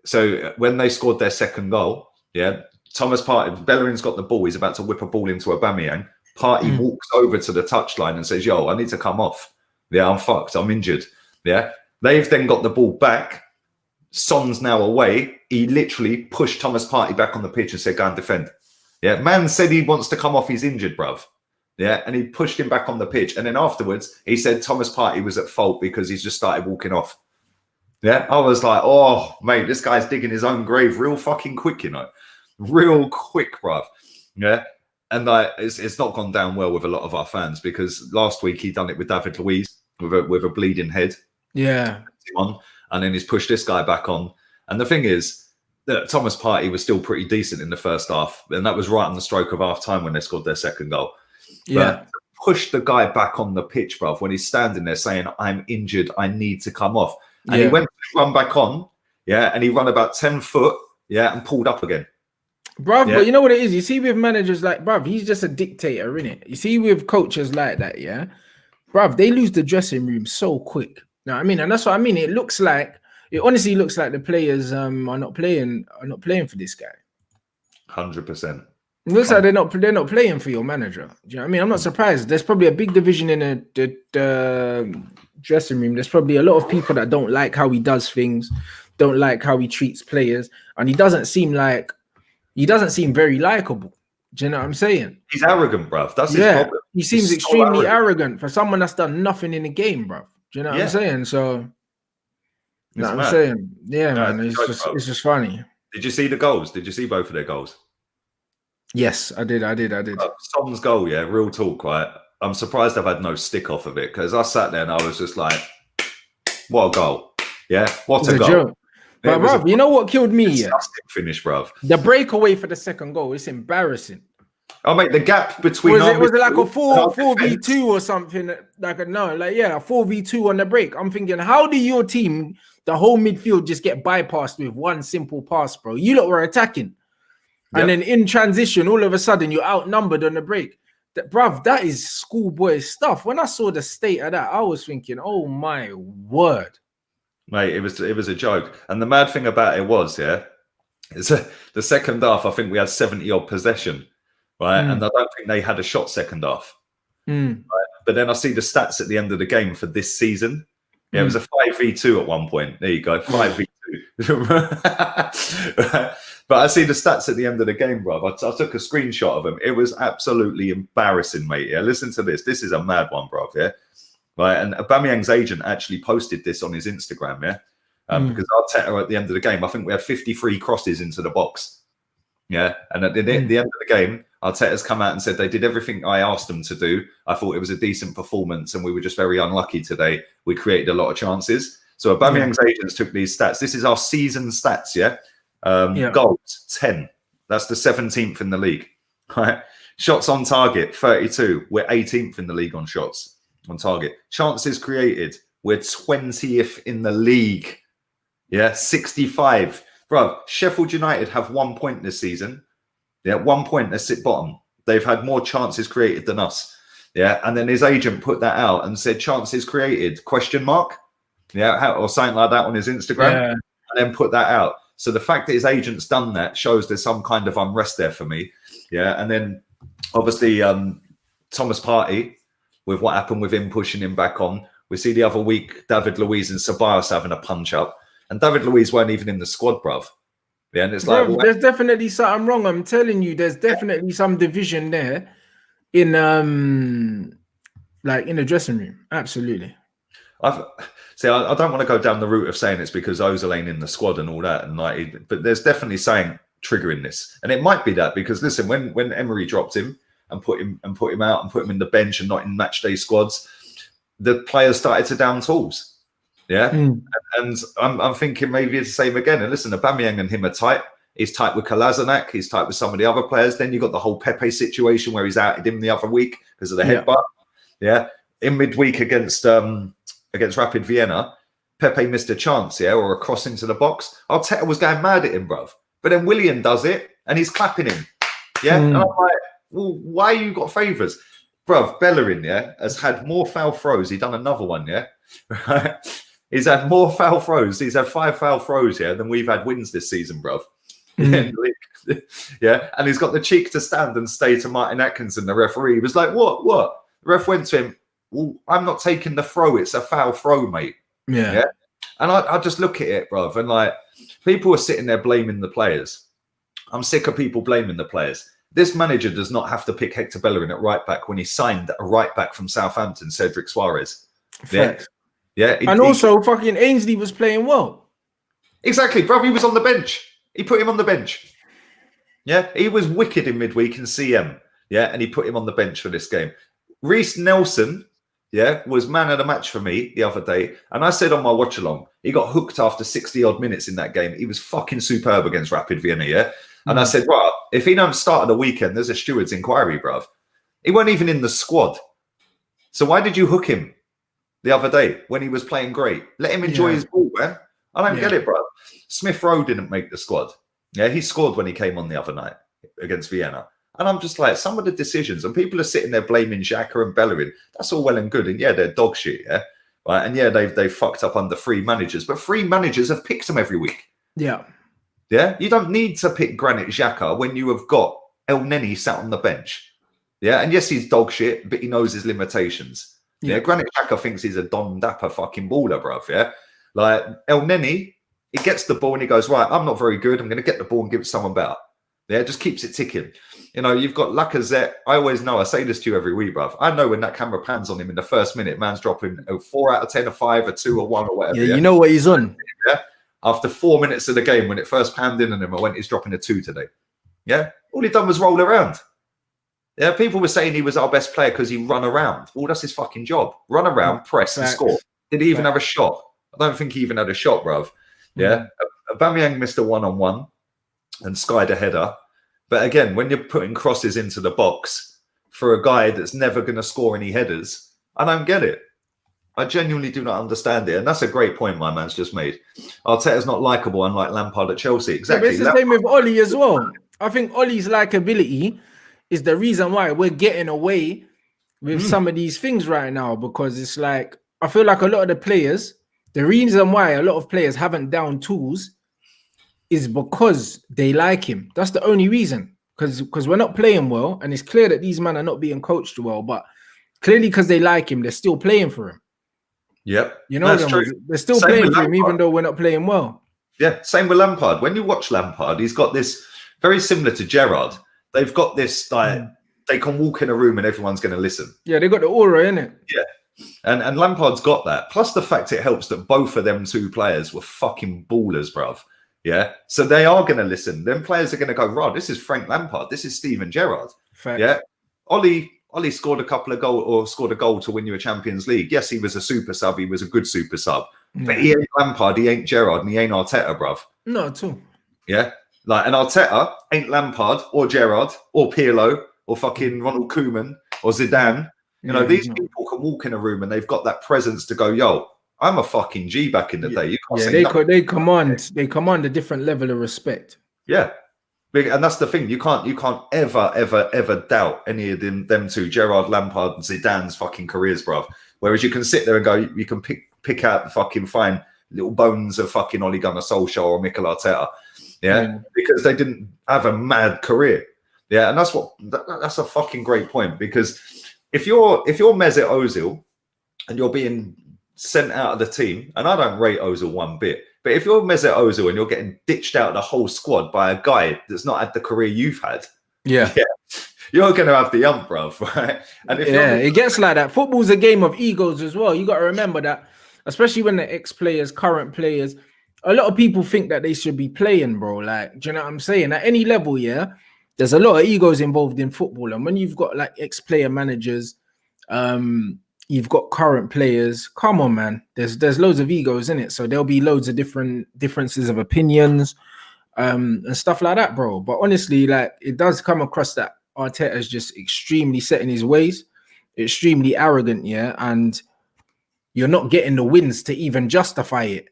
So when they scored their second goal, yeah, Thomas Partey, Bellerin's got the ball. He's about to whip a ball into Aubameyang. Partey walks over to the touchline and says, yo, I need to come off. Yeah, I'm fucked. I'm injured. Yeah. They've then got the ball back. Son's now away. He literally pushed Thomas Partey back on the pitch and said, go and defend. Yeah. Man said he wants to come off. He's injured, bruv. Yeah. And he pushed him back on the pitch. And then afterwards, he said Thomas Partey was at fault because he's just started walking off. Yeah. I was like, oh, mate, this guy's digging his own grave real fucking quick, you know. Real quick, bruv. Yeah. And it's not gone down well with a lot of our fans because last week he done it with David Luiz with a bleeding head. Yeah. And then he's pushed this guy back on. And the thing is that Thomas Partey was still pretty decent in the first half. And that was right on the stroke of half time when they scored their second goal. Yeah. But push the guy back on the pitch, bruv, when he's standing there saying, I'm injured, I need to come off. And he went to run back on, yeah, and he run about 10 foot, yeah, and pulled up again. Bruv, but you know what it is? You see with managers like, bruv, he's just a dictator, innit? You see with coaches like that, yeah? Bruv, they lose the dressing room so quick. You know what I mean? And that's what I mean. It honestly looks like the players are not playing for this guy. 100%. It looks like they're not playing for your manager. Do you know what I mean? I'm not surprised. There's probably a big division in the dressing room. There's probably a lot of people that don't like how he does things, don't like how he treats players, and he doesn't seem very likable. Do you know what I'm saying? He's arrogant, bruv. That's his problem. He seems extremely arrogant for someone that's done nothing in the game, bruv. Do you know what I'm saying? So, you know what I'm saying? Yeah, no, man. It's just funny. Did you see the goals? Did you see both of their goals? Yes, I did. Son's goal, yeah, real talk, right? I'm surprised I've had no stick off of it because I sat there and I was just like, What a goal. Yeah, what It's a a goal. joke. But bruv, you know what killed me? Disgusting finish, bruv. The breakaway for the second goal. It's embarrassing. Oh, mate, the gap between was it like a 4v2 or something? Like a 4v2 on the break. I'm thinking, how do your team, the whole midfield, just get bypassed with one simple pass, bro? You lot were attacking. And then in transition, all of a sudden, you're outnumbered on the break. Bruv, that is schoolboy stuff. When I saw the state of that, I was thinking, oh my word. Mate, it was a joke. And the mad thing about it was, it's the second half, I think we had 70 odd possession, right? And I don't think they had a shot second half. Right? But then I see the stats at the end of the game for this season. Yeah, it was a 5v2 at one point. There you go, 5v2. Right? But I see the stats at the end of the game, bro. I took a screenshot of them. It was absolutely embarrassing, mate. Yeah, listen to this. This is a mad one, bro. Yeah. Right, and Aubameyang's agent actually posted this on his Instagram, because Arteta at the end of the game, I think we had 53 crosses into the box, and at the end of the game, Arteta's come out and said they did everything I asked them to do. I thought it was a decent performance, and we were just very unlucky today. We created a lot of chances. So Aubameyang's agents took these stats. This is our season stats, Goals 10. That's the 17th in the league. Right, shots on target 32. We're 18th in the league on shots on target. Chances created, we're 20th in the league. 65. Bro, Sheffield United have 1 point this season. 1 point, they sit bottom. They've had more chances created than us. And then his agent put that out and said chances created, ? Or something like that on his Instagram, and then put that out. So the fact that his agent's done that shows there's some kind of unrest there for me. And then obviously Thomas Partey, with what happened with him pushing him back on. We see the other week, David Luiz and Ceballos having a punch up. And David Luiz weren't even in the squad, bruv. And it's like... there's definitely something wrong. I'm telling you, there's definitely some division there in the dressing room. Absolutely. I don't want to go down the route of saying it's because Ozil ain't in the squad and all that. But there's definitely saying triggering this. And it might be that because, listen, when Emery dropped him, and put him out and put him in the bench and not in match day squads, the players started to down tools. And I'm thinking maybe it's the same again. And listen, Aubameyang and him are tight. He's tight with Kolasinac. He's tight with some of the other players. Then you got the whole Pepe situation where he's outed him the other week because of the headbutt. In midweek against Rapid Vienna, Pepe missed a chance, or a cross into the box. Arteta was going mad at him, bruv. But then Willian does it and he's clapping him. And I'm like, well, why you got favours? Bruv, Bellerin, has had more foul throws. He done another one, right? He's had more foul throws. He's had 5 foul throws, than we've had wins this season, bruv. And he's got the cheek to stand and stay to Martin Atkinson, the referee. He was like, what? The ref went to him, well, I'm not taking the throw. It's a foul throw, mate. And I just look at it, bruv, and like, people are sitting there blaming the players. I'm sick of people blaming the players. This manager does not have to pick Hector Bellerin at right back when he signed a right back from Southampton, Cedric Suarez. And also fucking Ainsley was playing well. Exactly, bro. He was on the bench. He put him on the bench. He was wicked in midweek in CM. And he put him on the bench for this game. Reece Nelson, was man of the match for me the other day. And I said on my watch along, he got hooked after 60 odd minutes in that game. He was fucking superb against Rapid Vienna, And I said, right, if he don't start at the weekend, there's a steward's inquiry, bruv. He weren't even in the squad. So why did you hook him the other day when he was playing great? Let him enjoy his ball, man. I don't get it, bruv. Smith Rowe didn't make the squad. He scored when he came on the other night against Vienna. And I'm just like, some of the decisions, and people are sitting there blaming Xhaka and Bellerin. That's all well and good. And they're dog shit, right? And they've fucked up under 3 managers. But 3 managers have picked them every week. You don't need to pick Granit Xhaka when you have got El Neni sat on the bench. And yes, he's dog shit, but he knows his limitations. Granit Xhaka thinks he's a Don Dapper fucking baller, bruv. Like El Neni, he gets the ball and he goes, right, I'm not very good. I'm going to get the ball and give it to someone better. Just keeps it ticking. You've got Lacazette. I always know, I say this to you every week, bruv. I know when that camera pans on him in the first minute, man's dropping a 4 out of 10, a 5, a 2, a 1 or whatever. You know what he's on. After 4 minutes of the game, when it first panned in on him, I went, he's dropping a 2 today. All he done was roll around. People were saying he was our best player because he run around. Well, that's his fucking job. Run around, press and score. Did he even have a shot? I don't think he even had a shot, bruv. Yeah. Aubameyang missed a one-on-one and skied a header. But again, when you're putting crosses into the box for a guy that's never going to score any headers, I don't get it. I genuinely do not understand it. And that's a great point my man's just made. Arteta's not likeable, unlike Lampard at Chelsea. Exactly. Yeah, but it's the same with Ollie as well. I think Ollie's likability is the reason why we're getting away with some of these things right now, because it's like, I feel like a lot of the players, the reason why a lot of players haven't down tools is because they like him. That's the only reason. Because we're not playing well, and it's clear that these men are not being coached well, but clearly because they like him, they're still playing for him. Yep. You know, they're still playing for him, even though we're not playing well. Yeah, same with Lampard. When you watch Lampard, he's got this very similar to Gerrard. They've got this, like, they can walk in a room and everyone's going to listen. Yeah, they got the aura, innit? Yeah. And Lampard's got that. Plus the fact it helps that both of them two players were fucking ballers, bruv. Yeah. So they are going to listen. Them players are going to go, right, this is Frank Lampard. This is Steven Gerrard. Fact. Yeah. Ollie scored a goal to win you a Champions League. Yes, he was a super sub. He was a good super sub. Yeah. But he ain't Lampard, he ain't Gerrard, and he ain't Arteta, bruv. Not at all. Yeah. Like, and Arteta ain't Lampard or Gerrard or Pirlo or fucking Ronald Koeman or Zidane. You know, these people can walk in a room and they've got that presence to go, yo, I'm a fucking G back in the day. You can't say they command a different level of respect. Yeah. And that's the thing. You can't ever doubt any of them two, Gerrard, Lampard, and Zidane's fucking careers, bruv. Whereas you can sit there and go, you can pick out the fucking fine little bones of fucking Ole Gunnar Solskjaer or Mikel Arteta. Yeah. Because they didn't have a mad career. Yeah. And that's a fucking great point, because if you're Mesut Ozil and you're being sent out of the team, and I don't rate Ozil one bit, but if you're Mesut Ozil and you're getting ditched out of the whole squad by a guy that's not had the career you've had, you're going to have the ump, bruv, right? And if it gets like that. Football's a game of egos as well. You got to remember that, especially when the ex-players, current players, a lot of people think that they should be playing, bro. Like, do you know what I'm saying? At any level, there's a lot of egos involved in football. And when you've got like ex-player managers, you've got current players. Come on, man. There's loads of egos in it. So there'll be loads of differences of opinions and stuff like that, bro. But honestly, like, it does come across that Arteta is just extremely set in his ways, extremely arrogant, and you're not getting the wins to even justify it.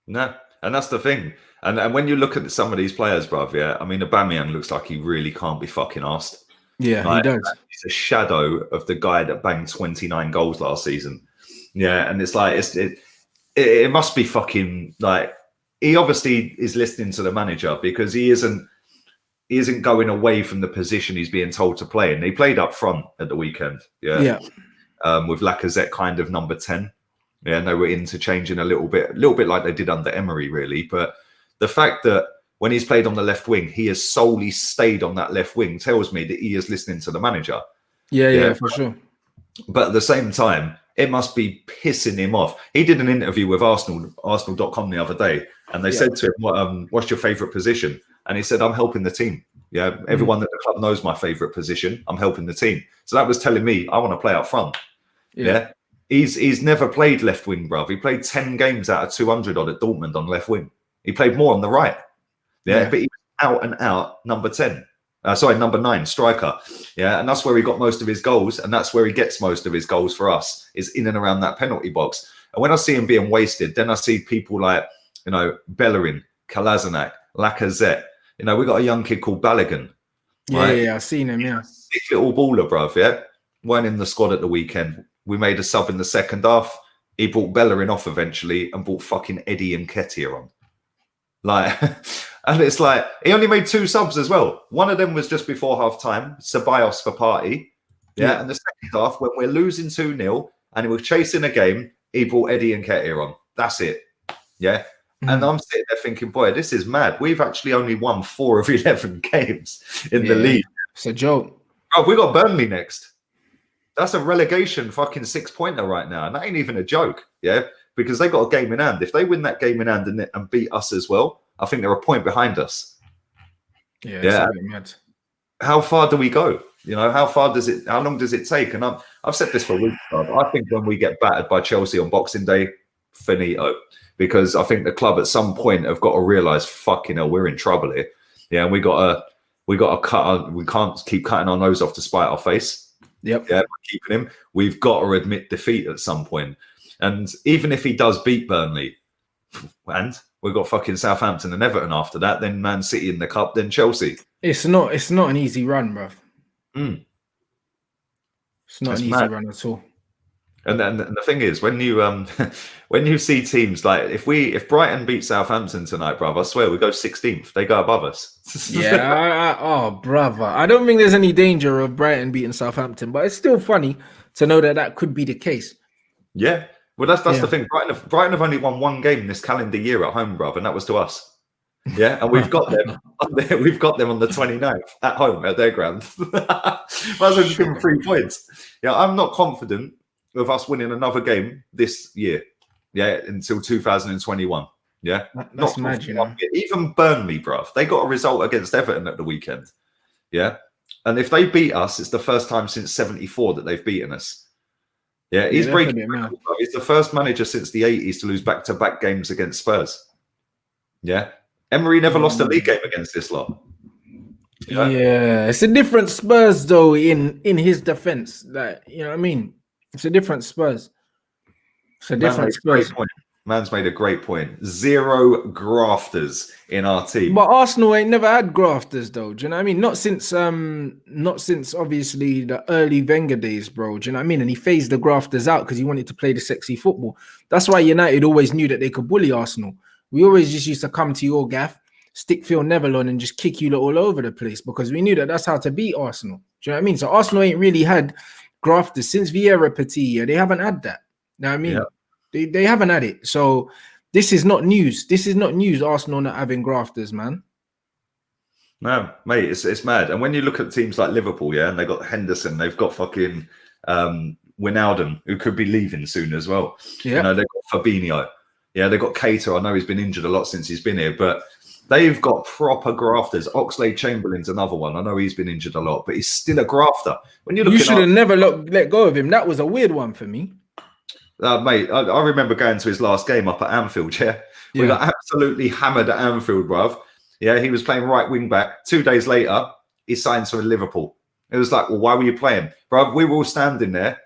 No, and that's the thing. And when you look at some of these players, bruv, I mean, Aubameyang looks like he really can't be fucking arsed. Yeah, like, he does. He's a shadow of the guy that banged 29 goals last season. Yeah, and it's like it must be fucking like, he obviously is listening to the manager, because he isn't going away from the position he's being told to play. And he played up front at the weekend. Yeah. With Lacazette kind of number 10. Yeah, and they were interchanging a little bit like they did under Emery, really. But the fact that when he's played on the left wing, he has solely stayed on that left wing tells me that he is listening to the manager. Yeah, for sure. But at the same time, it must be pissing him off. He did an interview with Arsenal.com the other day, and they said to him, what's your favourite position? And he said, I'm helping the team. Yeah, everyone at the club knows my favourite position. I'm helping the team. So that was telling me I want to play up front. Yeah. He's never played left wing, bruv. He played 10 games out of 200 odd at Dortmund on left wing. He played more on the right. Yeah. But he was out and out number 10. Number 9, striker. Yeah, and that's where he got most of his goals, and that's where he gets most of his goals for us, is in and around that penalty box. And when I see him being wasted, then I see people like, Bellerin, Kolasinac, Lacazette. We got a young kid called Balogun. Right? Yeah, I've seen him, yeah. Sick little baller, bruv, yeah? Weren't in the squad at the weekend. We made a sub in the second half. He brought Bellerin off eventually and brought fucking Eddie Nketiah on. Like, and it's like, he only made 2 subs as well. One of them was just before half-time, Ceballos for Party. Yeah, and the second half, when we're losing 2-0 and he was chasing a game, he brought Eddie Nketiah on. That's it. Yeah. And I'm sitting there thinking, boy, this is mad. We've actually only won 4 of 11 games in the league. It's a joke. Oh, we got Burnley next. That's a relegation fucking 6-pointer right now. And that ain't even a joke. Yeah. Because they got a game in hand. If they win that game in hand and beat us as well, I think they're a point behind us. Yeah. Mad. How far do we go? How long does it take? And I've said this for weeks. I think when we get battered by Chelsea on Boxing Day, finito, because I think the club at some point have got to realise, fucking hell, we're in trouble here. Yeah, and we got to cut. We can't keep cutting our nose off to spite our face. Yep. Yeah, we're keeping him. We've got to admit defeat at some point. And even if he does beat Burnley, and we've got fucking Southampton and Everton after that, then Man City in the cup, then Chelsea. It's not an easy run, bro. It's not That's an easy run at all. And then the thing is, when you when you see teams like if Brighton beat Southampton tonight, brother, I swear we go 16th. They go above us. Oh, brother, I don't think there's any danger of Brighton beating Southampton, but it's still funny to know that could be the case. Yeah, well, that's the thing. Brighton have only won one game this calendar year at home, brother, and that was to us. Yeah, and we've got them. We've got them on the 29th at home at their ground. Might as well just give them 3 points. Yeah, I'm not confident of us winning another game this year. Yeah, until 2021. Yeah, that's mad, you know. Even Burnley, bruv, they got a result against Everton at the weekend. Yeah, and if they beat us, it's the first time since '74 that they've beaten us. Yeah, he's breaking. He's the first manager since the '80s to lose back-to-back games against Spurs. Yeah. Emery never lost a league game against this lot. Yeah, it's a different Spurs though. In his defense, like, you know what I mean, it's a different Spurs. It's a different Spurs. Man's made a great point. 0 grafters in our team. But Arsenal ain't never had grafters though. Do you know what I mean? Not since obviously the early Wenger days, bro. Do you know what I mean? And he phased the grafters out because he wanted to play the sexy football. That's why United always knew that they could bully Arsenal. We always just used to come to your gaff, stick Phil Neville on and just kick you all over the place because we knew that that's how to beat Arsenal. Do you know what I mean? So Arsenal ain't really had grafters since Vieira Petit. They haven't had that. You know what I mean? Yeah. They haven't had it. So this is not news. This is not news, Arsenal not having grafters, man. No, mate, it's mad. And when you look at teams like Liverpool, yeah, and they've got Henderson, they've got fucking Wijnaldum, who could be leaving soon as well. Yeah. You know, they've got Fabinho. Yeah, they've got Keita. I know he's been injured a lot since he's been here, but they've got proper grafters. Oxlade-Chamberlain's another one. I know he's been injured a lot, but he's still a grafter. When you should have never let go of him. That was a weird one for me. Mate, I remember going to his last game up at Anfield, yeah? We got absolutely hammered at Anfield, bruv. Yeah, he was playing right wing back. 2 days later, he signed for Liverpool. It was like, well, why were you playing? Bruv, we were all standing there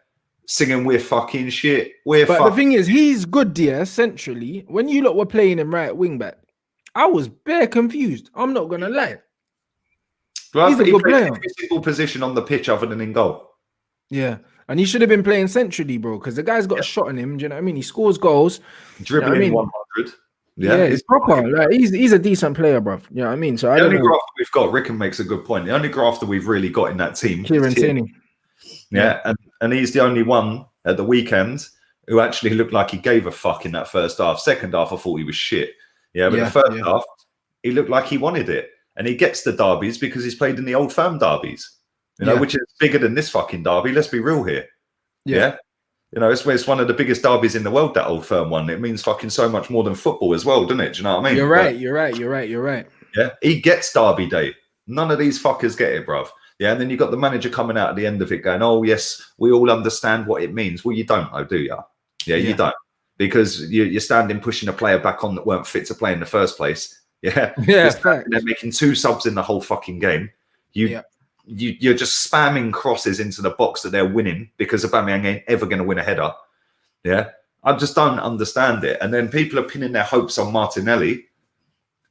singing, we're fucking shit. But the thing is, he's good, dear, centrally. When you lot were playing him right wing back, I was bare confused. I'm not going to lie. Bruv, he's a good player. Every single position on the pitch other than in goal. Yeah. And he should have been playing centrally, bro, because the guy's got a shot on him. Do you know what I mean? He scores goals. Dribbling 100. Yeah, he's proper. Like, he's a decent player, bro. You know what I mean? So the only grafter we've got, Rickon makes a good point. The only grafter we've really got in that team is Tierney. Yeah, and he's the only one at the weekend who actually looked like he gave a fuck in that first half. Second half, I thought he was shit. Yeah, but the first half, he looked like he wanted it. And he gets the derbies because he's played in the Old Firm derbies. You know, which is bigger than this fucking derby. Let's be real here. Yeah. You know, it's one of the biggest derbies in the world, that Old Firm one. It means fucking so much more than football as well, doesn't it? Do you know what I mean? You're right. Yeah, he gets derby day. None of these fuckers get it, bruv. Yeah, and then you've got the manager coming out at the end of it going, oh, yes, we all understand what it means. Well, you don't, though, do you? Yeah, you don't. Because you're standing pushing a player back on that weren't fit to play in the first place. Yeah. They're making 2 subs in the whole fucking game. You're just spamming crosses into the box that they're winning because Aubameyang ain't ever going to win a header. Yeah. I just don't understand it. And then people are pinning their hopes on Martinelli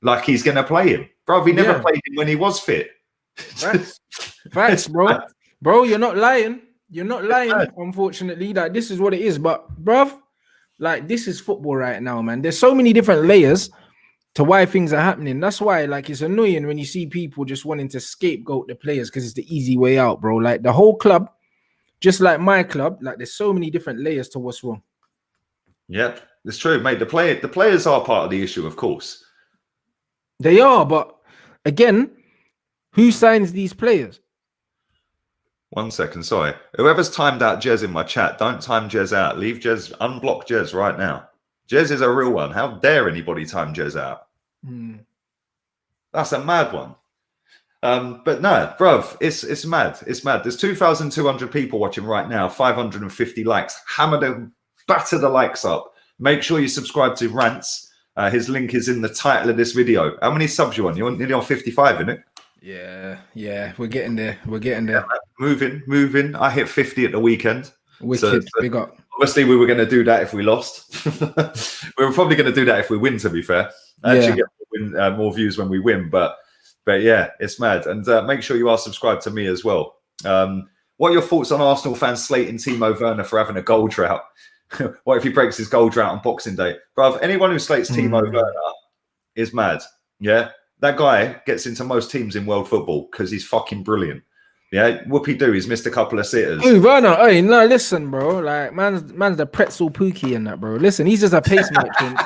like he's going to play him. Bro, he never played him when he was fit. Facts, bro. Bro, you're not lying. You're not lying, unfortunately. Like, this is what it is. But, bruv, like, this is football right now, man. There's so many different layers to why things are happening. That's why, like, it's annoying when you see people just wanting to scapegoat the players because it's the easy way out, bro. Like, the whole club, just like my club, like, there's so many different layers to what's wrong. Yeah, it's true, mate. The players are part of the issue, of course. They are, but again, who signs these players? 1 second, sorry. Whoever's timed out Jez in my chat, don't time Jez out. Leave Jez, unblock Jez right now. Jez is a real one. How dare anybody time Jez out? That's a mad one. But no, bruv, it's mad. It's mad. There's 2,200 people watching right now, 550 likes. Hammer them, batter the likes up. Make sure you subscribe to Rants. His link is in the title of this video. How many subs you on? You're nearly on 55, isn't it? Yeah. We're getting there. Yeah, moving. I hit 50 at the weekend. Wicked. Big up. Obviously, we were going to do that if we lost. We were probably going to do that if we win, to be fair. I actually get more views when we win. But yeah, it's mad. And make sure you are subscribed to me as well. What are your thoughts on Arsenal fans slating Timo Werner for having a goal drought? What if he breaks his goal drought on Boxing Day? Bruv, anyone who slates Timo Werner is mad. Yeah? That guy gets into most teams in world football because he's fucking brilliant. Yeah? Whoopie-doo, he's missed a couple of sitters. Hey, Werner, hey, no, listen, bro. Like, man's the pretzel pookie in that, bro. Listen, he's just a pace merchant.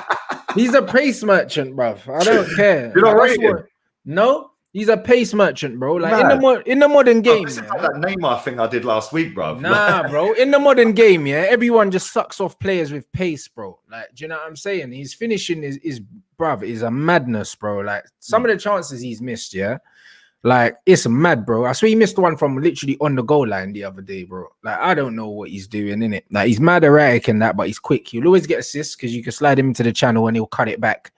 He's a pace merchant, bruv. I don't care. You don't rate him? No? He's a pace merchant, bro. Like in the modern game, this is like that Neymar thing I did last week, bro. Nah, bro. In the modern game, everyone just sucks off players with pace, bro. Like, do you know what I'm saying? His finishing is bruv, is a madness, bro. Like some of the chances he's missed, like it's mad, bro. I swear he missed one from literally on the goal line the other day, bro. Like I don't know what he's doing in it. Like he's mad erratic in that, but he's quick. He'll always get assists because you can slide him into the channel and he'll cut it back.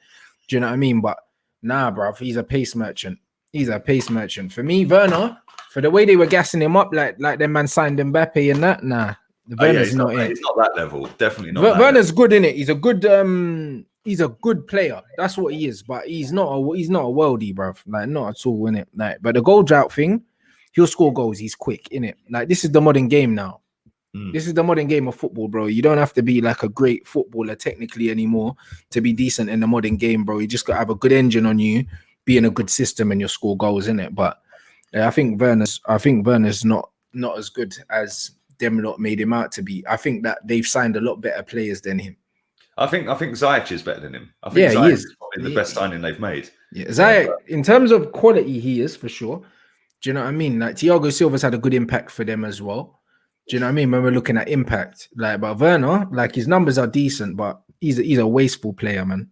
Do you know what I mean? But nah, bruv, he's a pace merchant. He's a pace merchant. For me, Werner, for the way they were gassing him up, like them man signed Mbappe and that, nah. Werner's not in. He's not that level. Definitely not. Werner's good in it. He's a good player. That's what he is. But he's not a worldie, bruv. Like not at all in it. Like, but the goal drought thing, he'll score goals. He's quick in it. Like this is the modern game now. This is the modern game of football, bro. You don't have to be like a great footballer technically anymore to be decent in the modern game, bro. You just gotta have a good engine on you, be in a good system, and you'll score goals in it. But I think Werner's not as good as them lot made him out to be. I think that they've signed a lot better players than him. I think Ziyech is better than him. I think Ziyech is probably the best signing they've made. Yeah, Ziyech, in terms of quality, he is for sure. Do you know what I mean? Like Thiago Silva's had a good impact for them as well. Do you know what I mean? When we're looking at impact, like, but Werner, like his numbers are decent, but he's a wasteful player, man.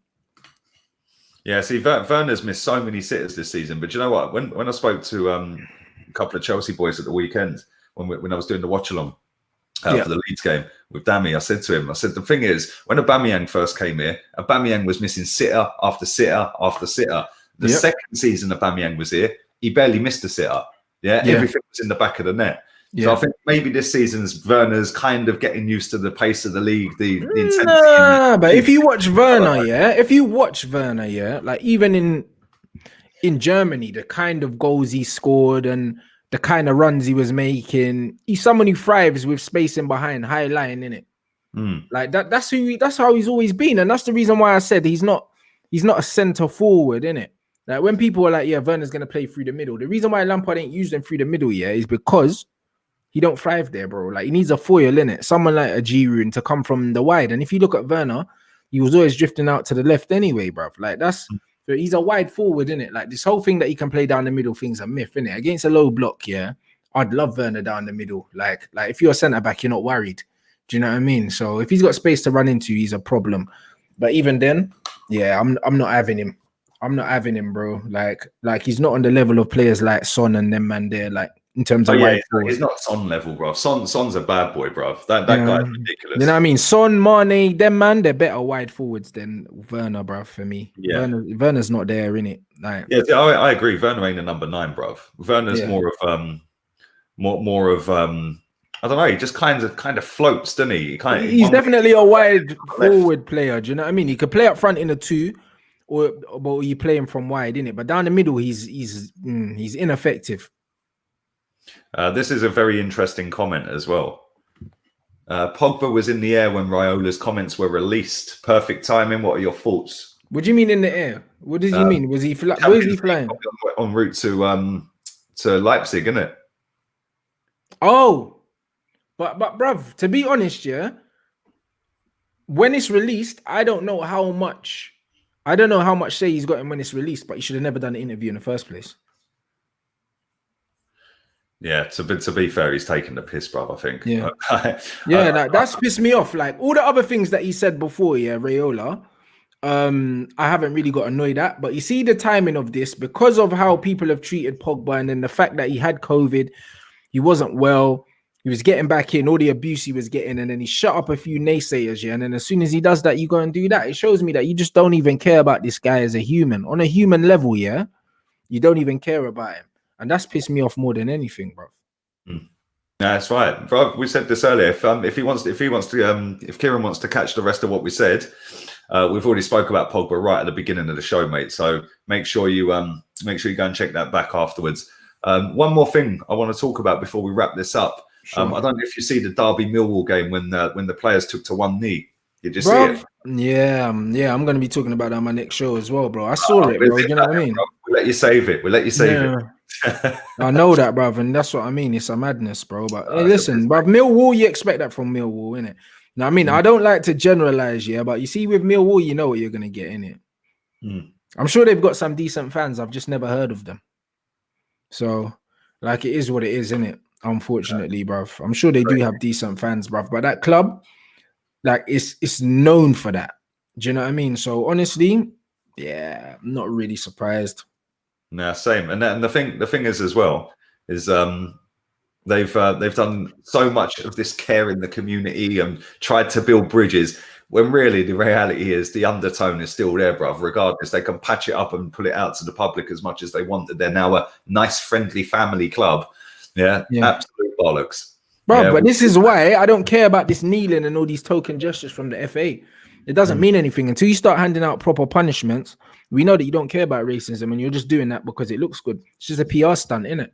Yeah, see, Werner's missed so many sitters this season. But you know what? When I spoke to a couple of Chelsea boys at the weekend, when I was doing the watch along for the Leeds game with Dammy, I said to him, the thing is, when Aubameyang first came here, Aubameyang was missing sitter after sitter after sitter. The second season Aubameyang was here, he barely missed a sitter. Yeah, everything was in the back of the net. So I think maybe this season's Werner's kind of getting used to the pace of the league, the intensity. But if you watch Werner, like even in Germany, the kind of goals he scored and the kind of runs he was making, he's someone who thrives with spacing behind, high line in it. Like that's how he's always been, and that's the reason why I said he's not a centre forward, in it. Like when people are like, Werner's gonna play through the middle. The reason why Lampard ain't used him through the middle, is because he don't thrive there, bro. Like he needs a foil in it, someone like a Giroud to come from the wide. And if you look at Werner, he was always drifting out to the left anyway, bro. Like he's a wide forward, in it. Like this whole thing that he can play down the middle thing's a myth, in it. Against a low block, I'd love Werner down the middle. Like if you're a centre back, you're not worried. Do you know what I mean? So if he's got space to run into, he's a problem. But even then, I'm not having him. I'm not having him, bro. Like he's not on the level of players like Son and them man there. Like in terms of he's not Son level, bro. Son's a bad boy, bro. That guy's ridiculous. You know what I mean? Son, Mane, them man, they're better wide forwards than Werner, bro. For me, Werner's not there, in it. Like, I agree. Werner ain't a number 9, bro. Werner's more of I don't know. He just kind of floats, doesn't he? He's definitely a wide forward player. Do you know what I mean? He could play up front in a 2, or you play him from wide, in it. But down the middle, he's ineffective. This is a very interesting comment as well. Pogba was in the air when Raiola's comments were released. Perfect timing. What are your thoughts? What do you mean in the air? What does he mean? Was he where is he flying? En route to Leipzig, isn't it? Oh, but bruv, to be honest, when it's released, I don't know how much say he's gotten when it's released, but he should have never done an interview in the first place. Yeah, to be fair, he's taken the piss, bruv, I think. Yeah. That's pissed me off. Like all the other things that he said before, Raiola, I haven't really got annoyed at. But you see the timing of this, because of how people have treated Pogba, and then the fact that he had COVID, he wasn't well. He was getting back in all the abuse he was getting, and then he shut up a few naysayers. Yeah, and then as soon as he does that, you go and do that. It shows me that you just don't even care about this guy as a human on a human level. Yeah, you don't even care about him, and that's pissed me off more than anything, bro. That's right, bro. We said this earlier. If Kieran wants to catch the rest of what we said, we've already spoke about Pogba right at the beginning of the show, mate. So make sure you go and check that back afterwards. One more thing I want to talk about before we wrap this up. Sure. I don't know if you see the Derby Millwall game when the players took to one knee. Did you see it? Yeah. I'm going to be talking about that on my next show as well, bro. I saw it, bro. You know what I mean? Bro. We'll let you save it. it. I know that, bro, and that's what I mean. It's a madness, bro. But hey, listen, bro, Millwall, you expect that from Millwall, innit? Now, I mean, I don't like to generalize, yeah, but you see, with Millwall, you know what you're gonna get in it. I'm sure they've got some decent fans. I've just never heard of them. So, like, it is what it is, innit? Unfortunately, bruv. I'm sure they do have decent fans, bruv. But that club, like, it's known for that. Do you know what I mean? So honestly, yeah, I'm not really surprised. Nah, same. And the thing is as well is they've done so much of this care in the community and tried to build bridges when really the reality is the undertone is still there, bruv. Regardless, they can patch it up and put it out to the public as much as they want. They're now a nice, friendly family club. Yeah. Absolute bollocks. Bro, yeah, but this is why I don't care about this kneeling and all these token gestures from the FA. It doesn't mean anything until you start handing out proper punishments. We know that you don't care about racism and you're just doing that because it looks good. It's just a PR stunt, isn't it?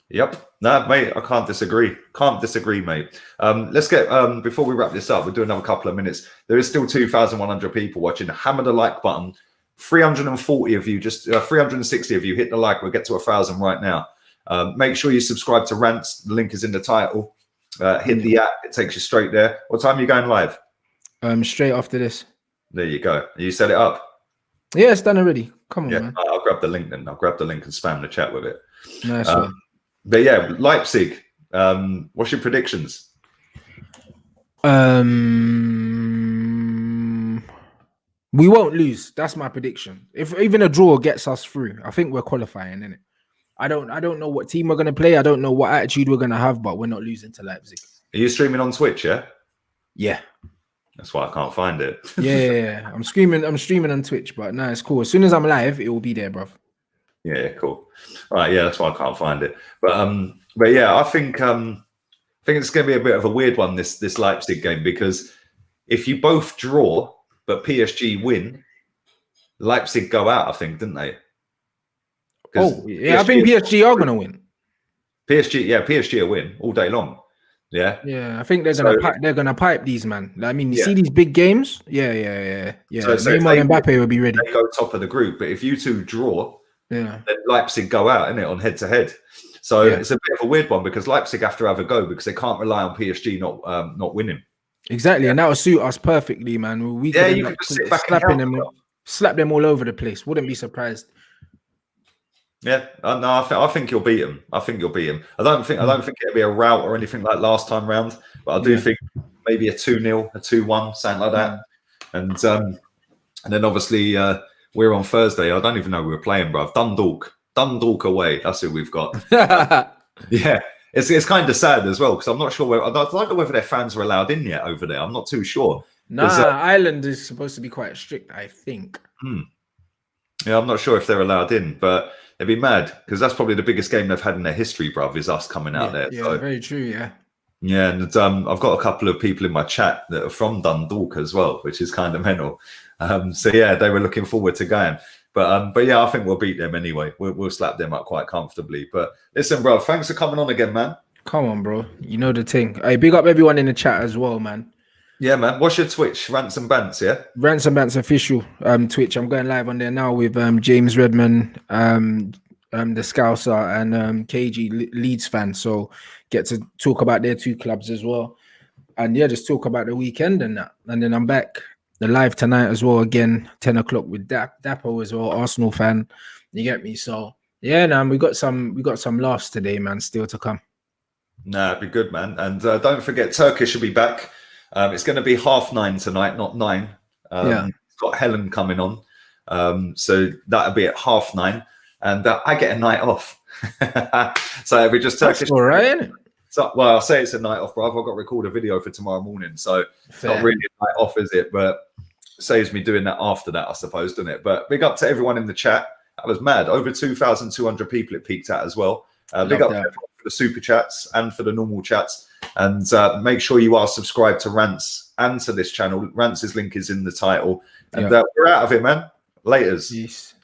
Yep. No, mate, I can't disagree. Can't disagree, mate. Let's get, before we wrap this up, we'll do another couple of minutes. There is still 2,100 people watching. Hammer the like button. 340 of you, just 360 of you, hit the like. We'll get to 1,000 right now. Make sure you subscribe to Rants. The link is in the title. Hit the app. It takes you straight there. What time are you going live? Straight after this. There you go. You set it up? Yeah, it's done already. Come on, man. I'll grab the link then. I'll grab the link and spam the chat with it. Nice one. But yeah, Leipzig. What's your predictions? We won't lose. That's my prediction. If even a draw gets us through, I think we're qualifying, innit? I don't know what team we're gonna play. I don't know what attitude we're gonna have, but we're not losing to Leipzig. Are you streaming on Twitch? Yeah. That's why I can't find it. yeah. I'm streaming on Twitch, but no, it's cool. As soon as I'm live, it will be there, bro. Yeah, cool. All right, yeah, that's why I can't find it. But yeah, I think it's going to be a bit of a weird one, this Leipzig game, because if you both draw but PSG win, Leipzig go out. I think, didn't they? Oh, yeah, I think PSG are going to win. PSG will win all day long. Yeah, I think they're gonna pipe these, man. I mean, you see these big games. Yeah. So Neymar and Mbappe will be ready. They go top of the group, but if you two draw, then Leipzig go out, innit, on head to head. So it's a bit of a weird one because Leipzig have to have a go because they can't rely on PSG not winning. Exactly, and that will suit us perfectly, man. You can just sit back slap them all over the place. Wouldn't be surprised. Yeah, no, I think you'll beat him. I don't think it'll be a rout or anything like last time round, but I do think maybe a 2-0, a 2-1, something like that. And then obviously we're on Thursday. I don't even know who we're playing, bruv. Dundalk away. That's who we've got. Yeah, it's kind of sad as well because I'm not sure. I don't know whether their fans are allowed in yet over there. I'm not too sure. Nah, Ireland is supposed to be quite strict, I think. Yeah, I'm not sure if they're allowed in, but they'd be mad because that's probably the biggest game they've had in their history, bruv, is us coming out there. Yeah, so, very true, yeah. Yeah, and I've got a couple of people in my chat that are from Dundalk as well, which is kind of mental. So yeah, they were looking forward to going. But yeah, I think we'll beat them anyway. We'll slap them up quite comfortably. But listen, bro, thanks for coming on again, man. Come on, bro. You know the thing. Hey, big up everyone in the chat as well, man. Yeah, man. What's your Twitch? Rants and Bants, yeah? Rants and Bants official Twitch. I'm going live on there now with James Redman, the Scouser, and KG Leeds fan. So get to talk about their two clubs as well. And yeah, just talk about the weekend and that. And then I'm back the live tonight as well, again, 10 o'clock with Dapo as well, Arsenal fan. You get me? So yeah, man, we got some laughs today, man, still to come. Nah, it'd be good, man. And don't forget, Turkish will be back. It's going to be 9:30 tonight, not 9. It's got Helen coming on. So that'll be at 9:30. And I get a night off. So it'll be just Turkish. That's all right, isn't it? So, well, I'll say it's a night off, bro. I've got to record a video for tomorrow morning, so it's not really a night off, is it? But saves me doing that after that, I suppose, doesn't it? But big up to everyone in the chat. That was mad. Over 2,200 people it peaked at as well. Big up to everyone for the super chats and for the normal chats. And make sure you are subscribed to Rants and to this channel. Rants' link is in the title. And we're out of it, man. Laters. Peace.